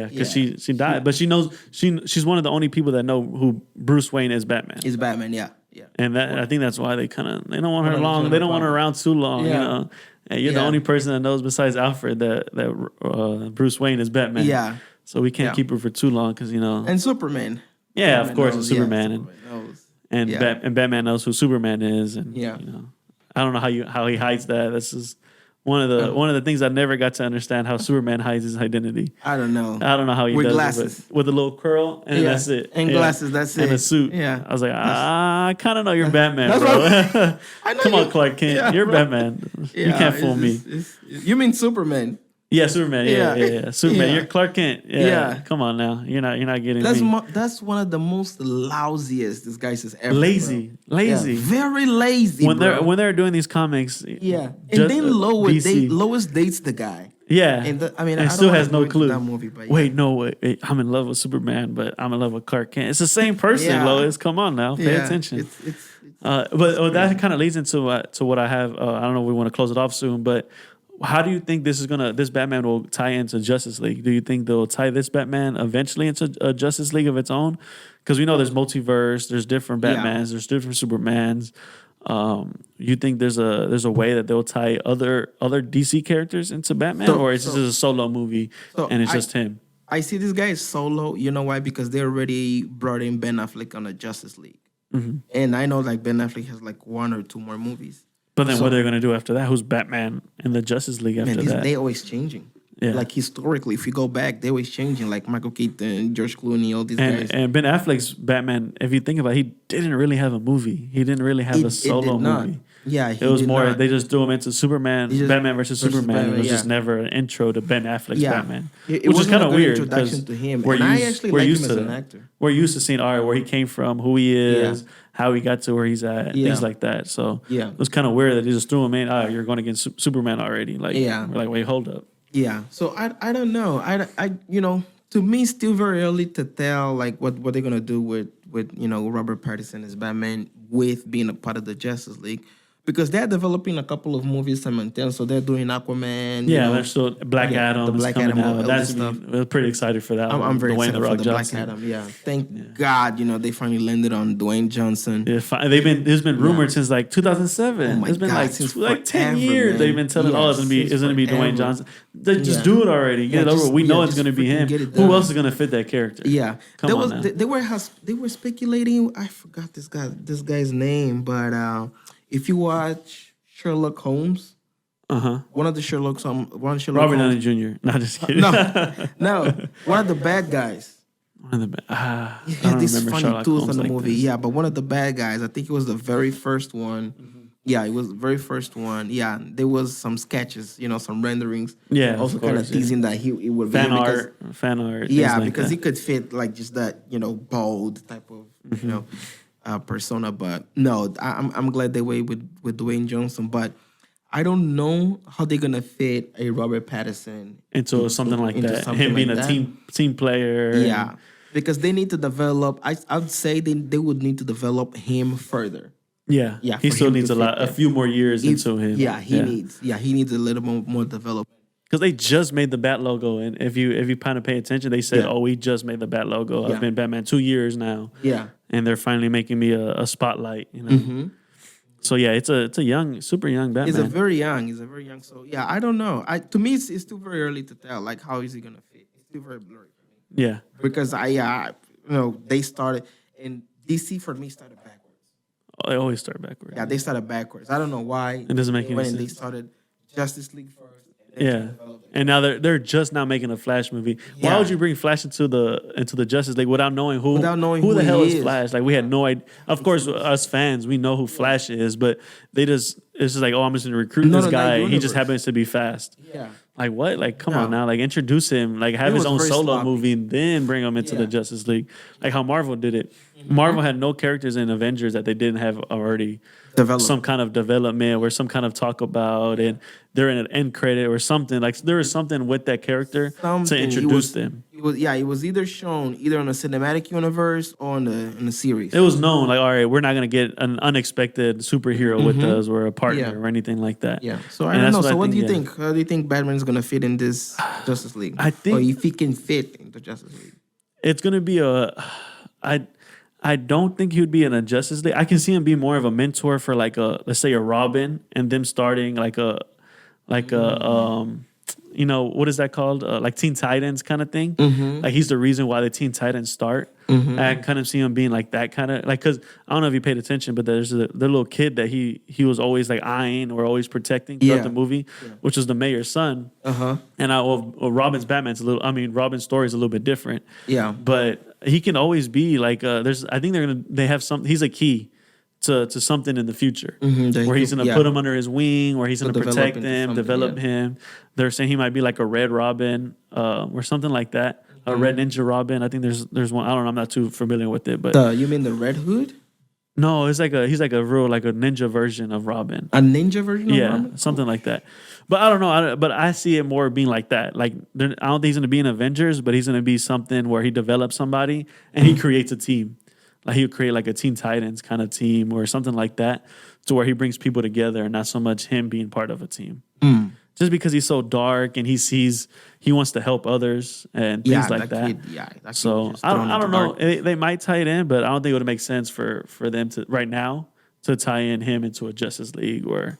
Because she died, but she knows she's one of the only people that know who Bruce Wayne is Batman. Is Batman? Yeah. And I think that's why they don't want her 100% long. They don't want her problem. around too long. Yeah. And you're the Yeah. only person that knows besides Alfred that Bruce Wayne is Batman. Yeah. So we can't Yeah. keep her for too long because And Superman. Yeah, of Superman course, knows, it's Superman, knows. and Yeah. and Batman knows who Superman is, and Yeah. I don't know how he hides that. This is one of the things I never got to understand, how Superman hides his identity. I don't know. I don't know how he With does glasses. it, but with a little curl, and that's it. And glasses, that's and it. a suit. Yeah. I was like, I kind of know you're Batman, That's bro. I know Come on, you- Clark Kent, Yeah, you're bro. Batman. You can't fool me. You mean Superman? Yeah, Superman. Yeah. Superman. Yeah. You're Clark Kent. Yeah. Yeah. Come on now. You're not getting me. That's one of the most lousiest disguises ever. Lazy. bro. Lazy. Yeah, very lazy. When bro. they're doing these comics. yeah, and just- then DC. Lois dates the guy. Yeah. And I and don't still wanna has no go into clue. that movie, but yeah. Wait, I'm in love with Superman, but I'm in love with Clark Kent. It's the same person, Yeah. Lois. Come on now, pay Yeah, attention. It's But that kind of leads into what I have. I don't know if we want to close it off soon, but how do you think this Batman will tie into Justice League? Do you think they'll tie this Batman eventually into a Justice League of its own? Because we know there's multiverse, there's different Batmans, there's different Supermans. You think there's a way that they'll tie other DC characters into Batman, or is this a solo movie and it's just him? I see this guy is solo. You know why? Because they already brought in Ben Affleck on the Justice League, and I know like Ben Affleck has like 1 or 2 more movies. But then what are they going to do after that? Who's Batman in the Justice League after that? They always changing. Yeah. Like historically, if you go back, they always changing. Like Michael Keaton, George Clooney, all these guys. And Ben Affleck's Batman, if you think about it, he didn't really have a movie. He didn't really have a solo did not. movie. Yeah, It was did more, not. they just threw him into Superman, Batman versus Superman. Batman, It was yeah. just never an intro to Ben Affleck's Batman. It which is wasn't kind a of good weird. introduction 'cause to him. we're And I used- actually we're like him used as to an that. actor. We're used to seeing where he came from, who he is, how he got to where he's at, Yeah. things like that. So Yeah. it was kind of weird that they just threw him in. You're going against Superman already. Like, Yeah. we're like, wait, hold up. Yeah. So I don't know. I to me still very early to tell like what they're gonna do with Robert Patterson as Batman with being a part of the Justice League. because they're developing a couple of movies simultaneously. So they're doing Aquaman. Yeah, there's still Black Yeah, Adam the is Black coming Adam, all out. this We're pretty excited for that. I'm very Dwayne excited The for Rock the Johnson. Black Adam. Yeah, thank God. They finally landed on Dwayne Johnson. Yeah, it's been rumored since like 2007. Oh my It's been God, like since 10 forever, years. man. They've been telling, Yeah, it's gonna be Dwayne forever. Johnson. They just Yeah. do it already. Get it over. We know it's just gonna be freaking him. get it Who done. else is gonna fit that character? Yeah, Come there on was now. they were speculating. I forgot this guy's name, but if you watch Sherlock Holmes, one of Sherlock Robert Downey Holmes, Jr. No, just kidding. no, one of the bad guys. One of the I He don't had this remember funny Sherlock tooth Holmes in the like movie. this. Yeah, but one of the bad guys. I think it was the very first one. Yeah, it was the very first one. Yeah, there was some sketches, some renderings. Yeah, also of kind course, of teasing that it would be Fan him because- art, fan art. Yeah, things like because that. he could fit like just that, bald type of persona. But no, I'm glad they went with Dwayne Johnson. But I don't know how they're gonna fit a Robert Patterson into something like into that. something Him being like a that. team player. Yeah, because they need to develop. I'd say they would need to develop him further. Yeah. Yeah, He for still him needs to fit a that. few more years into him. He needs a little more development. Because they just made the Bat logo, and if you kind of pay attention, they said, Yeah. "Oh, we just made the Bat logo. Yeah. I've been Batman 2 years now, Yeah. and they're finally making me a spotlight." So yeah, it's a super young Batman. He's a very young. So yeah, I don't know. To me, it's still very early to tell. Like, how is he gonna fit? It's still very blurry for me. Yeah, Because they started and DC for me started backwards. I always start backwards. Yeah, they started backwards. I don't know why. It doesn't make any when they sense. started Justice League first. and then Yeah, developed it. and now they're just now making a Flash movie. Why Yeah. would you bring Flash into the Justice League without knowing who who the he hell is is. Flash? Like we had no idea. Of course, us fans we know who Flash is, but it's just like, oh, I'm just gonna recruit No, this no, that guy. He universe. just happens to be fast. Yeah. Like what? Like come No. on now. Like introduce him. Like have It his was own very solo sloppy. movie and then bring him into the Yeah. Justice League. Like how Marvel did it. Marvel had no characters in Avengers that they didn't have already Developed. some kind of development or some kind of talk about, and they're in an end credit or something. Like there was something with that character to Something. introduce them. It was either shown either on a cinematic universe or in the series. It was known, like, all right, we're not gonna get an unexpected superhero with us or a partner Yeah. or anything like that. Yeah. So I And don't know. that's So what do you yeah. think? How do you think Batman's gonna fit in this Justice League? I think- or if he can fit into Justice League. It's gonna be I don't think he would be in a Justice League. I can see him be more of a mentor for like let's say a Robin, and them starting like a what is that called? Like Teen Titans kind of thing. Like he's the reason why the Teen Titans start. I kind of see him being like that kind of like, because I don't know if you paid attention, but there's the little kid that he was always like eyeing or always protecting throughout Yeah. the movie, which was the mayor's son. And Robin's Robin's story is a little bit different. Yeah. But he can always be like I think they have some. He's a key to something in the future where he's gonna put him under his wing, where he's gonna develop protect into him, something, develop yeah. him. They're saying he might be like a Red Robin or something like that, a Red Ninja Robin. I think there's one. I don't know. I'm not too familiar with it, but You mean the Red Hood? no, he's like a real like a ninja version of Robin. A ninja version of Yeah, Robin? something like that. But I don't know. But I see it more being like that. Like I don't think he's going to be in Avengers, but he's going to be something where he develops somebody and he creates a team. Like he would create like a Teen Titans kind of team or something like that, to where he brings people together and not so much him being part of a team. Just because he's so dark and he wants to help others and things like that. Kid, that kid So was just I thrown don't into know. dark. They might tie it in, but I don't think it would make sense for them to right now to tie in him into a Justice League. Or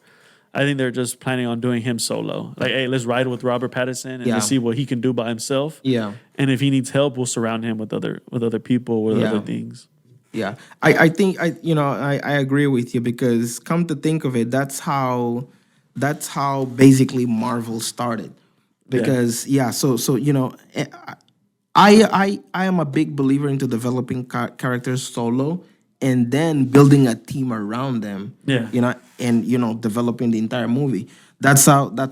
I think they're just planning on doing him solo. Like, hey, let's ride with Robert Patterson and Yeah. let's see what he can do by himself. Yeah. And if he needs help, we'll surround him with other people with Yeah. other things. Yeah, I think I agree with you, because come to think of it, that's how basically Marvel started. Because I am a big believer into developing characters solo and then building a team around them. Yeah. And developing the entire movie. That's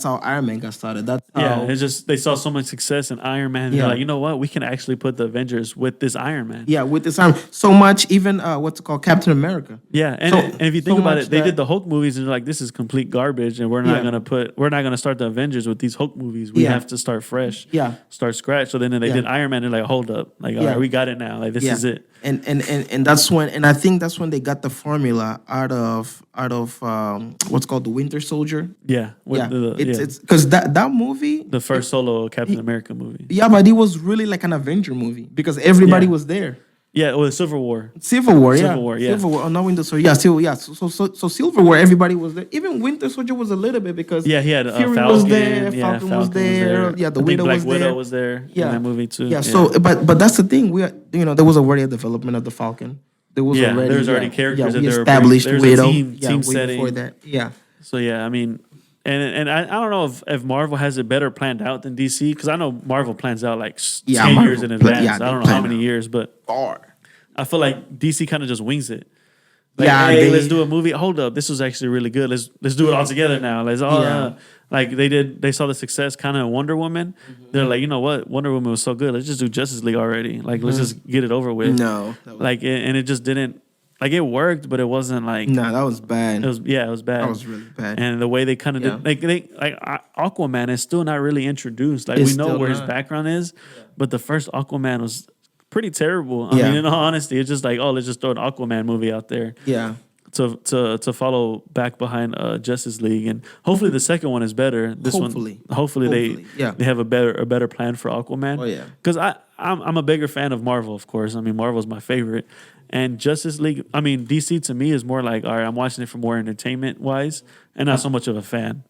how Iron Man got started. That's Yeah, how it's just they saw so much success in Iron Man. Yeah. They're like, you know what? We can actually put the Avengers with this Iron Man. yeah with this Iron so much even what's it called Captain America. Yeah, and, So- and if you think so about much it, they that- did the Hulk movies and they're like, this is complete garbage, and we're not Yeah. we're not gonna start the Avengers with these Hulk movies. We Yeah. have to start fresh. Yeah. Start scratch. So then they Yeah. did Iron Man. And they're like, hold up, like, all Yeah. right, we got it now. Like, this is it. And that's when I think that's when they got the formula out of what's called the Winter Soldier. Yeah, with It's because that movie. the first solo Captain America movie. Yeah, but it was really like an Avenger movie because everybody Yeah. was there. Yeah, well, Civil War. Civil War, yeah. Civil War, yeah. Civil War, not Winter Soldier. Yeah, so Civil War, everybody was there. Even Winter Soldier was a little bit because Yeah, he had Fury Falcon. was there, Yeah, Falcon was there. Yeah, the I think Widow Black was Widow there. was there Yeah. in that movie too. Yeah, so but that's the thing. There was already a development of the Falcon. There was Yeah, already there was already characters that we they were established bringing. There's a Widow. team way setting. before that. Yeah. So yeah, I mean, and I don't know if Marvel has it better planned out than DC, because I know Marvel plans out like 10 Marvel years in advance. yeah, I they don't know how plan many out. years, but Far. I feel like DC kind of just wings it. Like, Yeah, hey, they- let's do a movie. Hold up, this was actually really good. Let's do it all together now. Let's all Yeah. like they saw the success kind of in Wonder Woman. They're like, you know what, Wonder Woman was so good. Let's just do Justice League already. Like, let's just get it over with. No. Like, and it just didn't. Like, it worked, but it wasn't like No, that was bad. it was. Yeah, it was bad. That was really bad. And the way they kind of Yeah. did, Aquaman is still not really introduced. Like, It's we know still where his not. background is, but the first Aquaman was pretty terrible. I Yeah. mean, in all honesty, it's just like, oh, let's just throw an Aquaman movie out there Yeah. to follow back behind Justice League, and hopefully the second one is better. This Hopefully. one, hopefully Yeah. they have a better plan for Aquaman. Oh, yeah. Because I'm a bigger fan of Marvel, of course. I mean, Marvel's my favorite. And Justice League, I mean, DC to me is more like, all right, I'm watching it for more entertainment wise and not so much of a fan.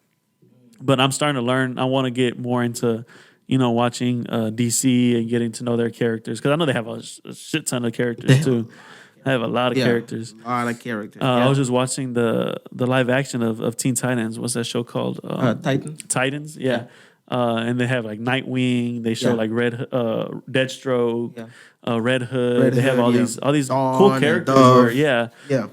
But I'm starting to learn. I want to get more into, watching DC and getting to know their characters. Because I know they have a shit ton of characters too. I have a lot of characters. A lot of characters. I was just watching the live action of Teen Titans. What's that show called? Titan. Titans, yeah. And they have like Nightwing. They show Yeah. like Deathstroke, Red Hood. Red They have Hood, all these Dawn cool and characters. Dove. Yeah. Yeah.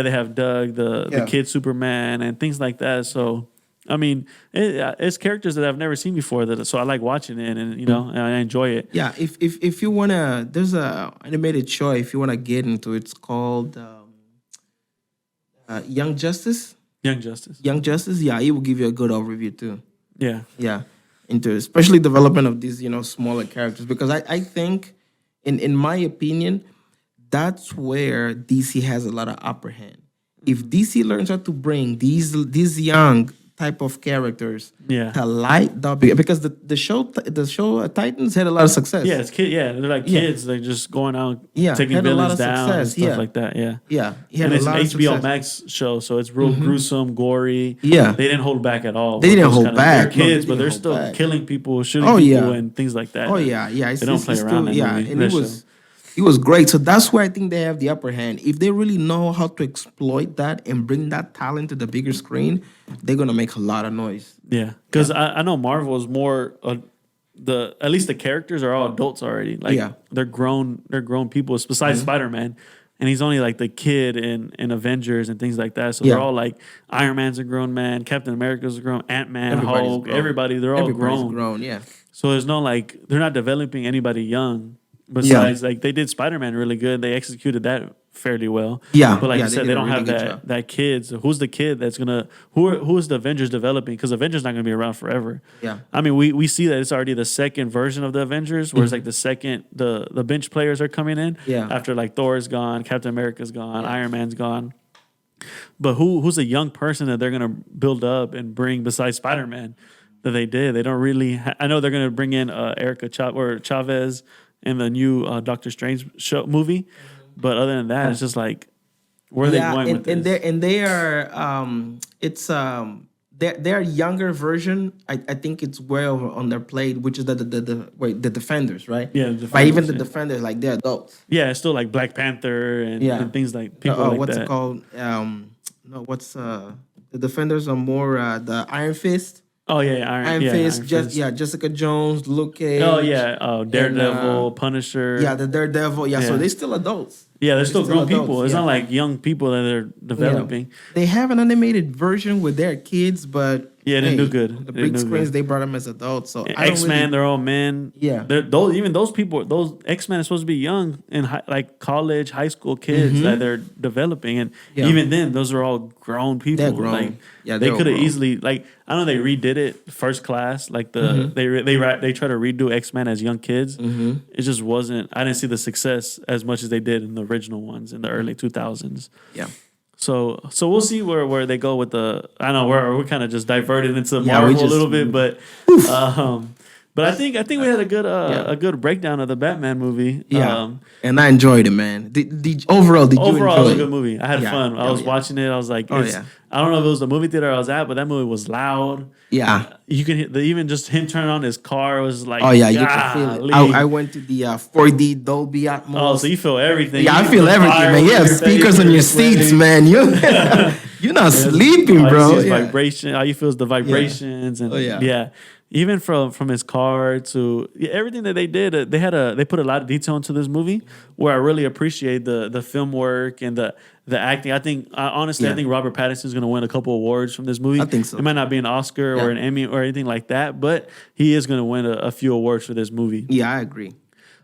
They have Doug, the Yeah. kid Superman, and things like that. So, I mean, it's characters that I've never seen before. So I like watching it, and and I enjoy it. Yeah, if you wanna, there's a animated show. If you wanna get into it, it's called Young Justice. Young Justice. Young Justice. Yeah, it will give you a good overview too. Yeah. Yeah, into especially development of these smaller characters, because I think, in my opinion, that's where DC has a lot of upper hand. If DC learns how to bring these young type of characters Yeah. to light up, because the show Titans had a lot of success. Yeah, it's they're like kids. They're just going out, Yeah, taking had a lot villains of down and success, stuff yeah. like that. Yeah. Yeah, he had And a it's an lot of HBO success. Max show, so it's real gruesome, gory. Yeah. They didn't hold back at all. They with didn't those hold kind of- back. They're No, they kids, but didn't they're hold still back. killing people, shooting Oh, people, yeah. and things like that. Oh yeah, yeah. They don't play around that movie. And that it was great. So that's where I think they have the upper hand. If they really know how to exploit that and bring that talent to the bigger screen, they're gonna make a lot of noise. Yeah, because I know Marvel is more at least the characters are all adults already. Like Yeah. they're grown people. Besides Spider-Man, and he's only like the kid in Avengers and things like that. So Yeah. they're all like Iron Man's a grown man, Captain America's a grown, Ant-Man, Everybody's Hulk, grown. everybody. They're all Everybody's grown. Yeah. So there's no they're not developing anybody young. Besides, they did Spider-Man really good. They executed that fairly well. Yeah, But like yeah, you they said, did they a don't really have good that job. that kid. So who's the kid that's gonna who is the Avengers developing? Because Avengers not gonna be around forever. Yeah. I mean, we see that it's already the second version of the Avengers, where it's like the second the bench players are coming in. Yeah. After like Thor's gone, Captain America's gone, Iron Man's gone. But who's a young person that they're gonna build up and bring besides Spider-Man that they did? They don't really. I know they're gonna bring in Erica Chavez in the new Doctor Strange movie, but other than that, it's just like where are they going with this? They are it's their younger version. I think it's well on their plate, which is the Defenders, right? Yeah, the But even Defenders, the yeah. Defenders, like they're adults. Yeah, it's still like Black Panther and, Yeah. and things like people like what's that. it called? No, what's the Defenders are more the Iron Fist. Oh yeah, Iron Fist, Jessica Jones, Luke Cage. Oh yeah, Daredevil, Punisher. Yeah, the Daredevil. Yeah, so Yeah. they're still adults. Yeah, they're still grown adults, people. It's yeah. not like young people that they're developing. They have an animated version with their kids, but Yeah, they do good. on the They big do screens, good. they brought them as adults. So I don't X-Men, really, they're all men. Yeah. Even those people, those X-Men are supposed to be young and like college, high school kids that they're developing, and Yeah. even then, those are all grown people. They're grown. Like, Yeah, they they're all could have grown. easily like I know they redid it first class. Like they try to redo X-Men as young kids. It just wasn't. I didn't see the success as much as they did in the original ones in the early 2000s. Yeah. So we'll see where they go with the. I know we're kind of just diverted into Yeah, we Marvel a just- little bit, but I think we had a good breakdown of the Batman movie. Yeah. And I enjoyed it, man. Overall, did you Overall, it enjoy was a it? good movie. I had Yeah. fun. I Oh, was yeah. watching it. I was like, Oh, it's- yeah. I don't know if it was the movie theater I was at, but that movie was loud. Yeah. You can even just him turning on his car was like, Oh yeah, you can feel it. golly. I went to the 4D Dolby Atmos. Oh, so you feel everything. Yeah, I You feel the everything, fire man. on You have your speakers face, on your you're seats, sweating. man. You're not sleeping, All you bro. see is Yeah. vibration. All you feel is the vibrations, and Oh, yeah. yeah. Even from his car to everything that they did, they put a lot of detail into this movie. Where I really appreciate the film work and the acting. I think honestly, I Yeah. think Robert Patterson is going to win a couple awards from this movie. I think so. It might not be an Oscar or Yeah. an Emmy or anything like that, but he is going to win a few awards for this movie. Yeah, I agree.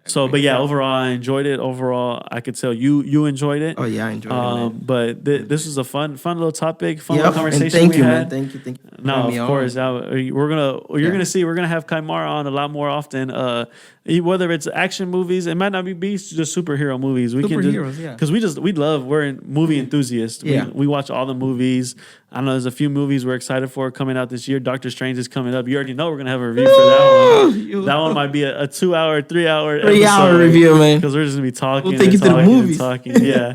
So, but yeah, overall, I enjoyed it. Overall, I could tell you enjoyed it. Oh yeah, I enjoyed it, man. But this was a fun little topic, fun Yep, little conversation. and thank we you, had. man. Thank you. No, for having of me on. course. You're gonna see. We're gonna have Caimar on a lot more often. Whether it's action movies, it might not be just superhero movies. We can Superheroes, just yeah. because we're movie enthusiasts. Yeah. We watch all the movies. I know there's a few movies we're excited for coming out this year. Doctor Strange is coming up. You already know we're gonna have a review for that one. You- That one might be a 2 hour, 3 hour 3-hour review, man. because we're just gonna be talking. We'll take and you to the talking and movies. Talking, yeah.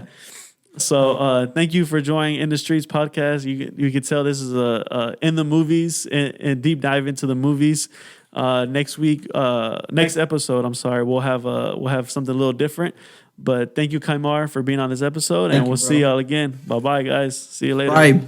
So thank you for joining In the Streets podcast. You could tell this is a in the movies and deep dive into the movies. Next episode, I'm sorry, we'll have something a little different. But thank you, Caimar, for being on this episode, and you, we'll bro. see y'all again. Bye bye, guys. See you later. Bye.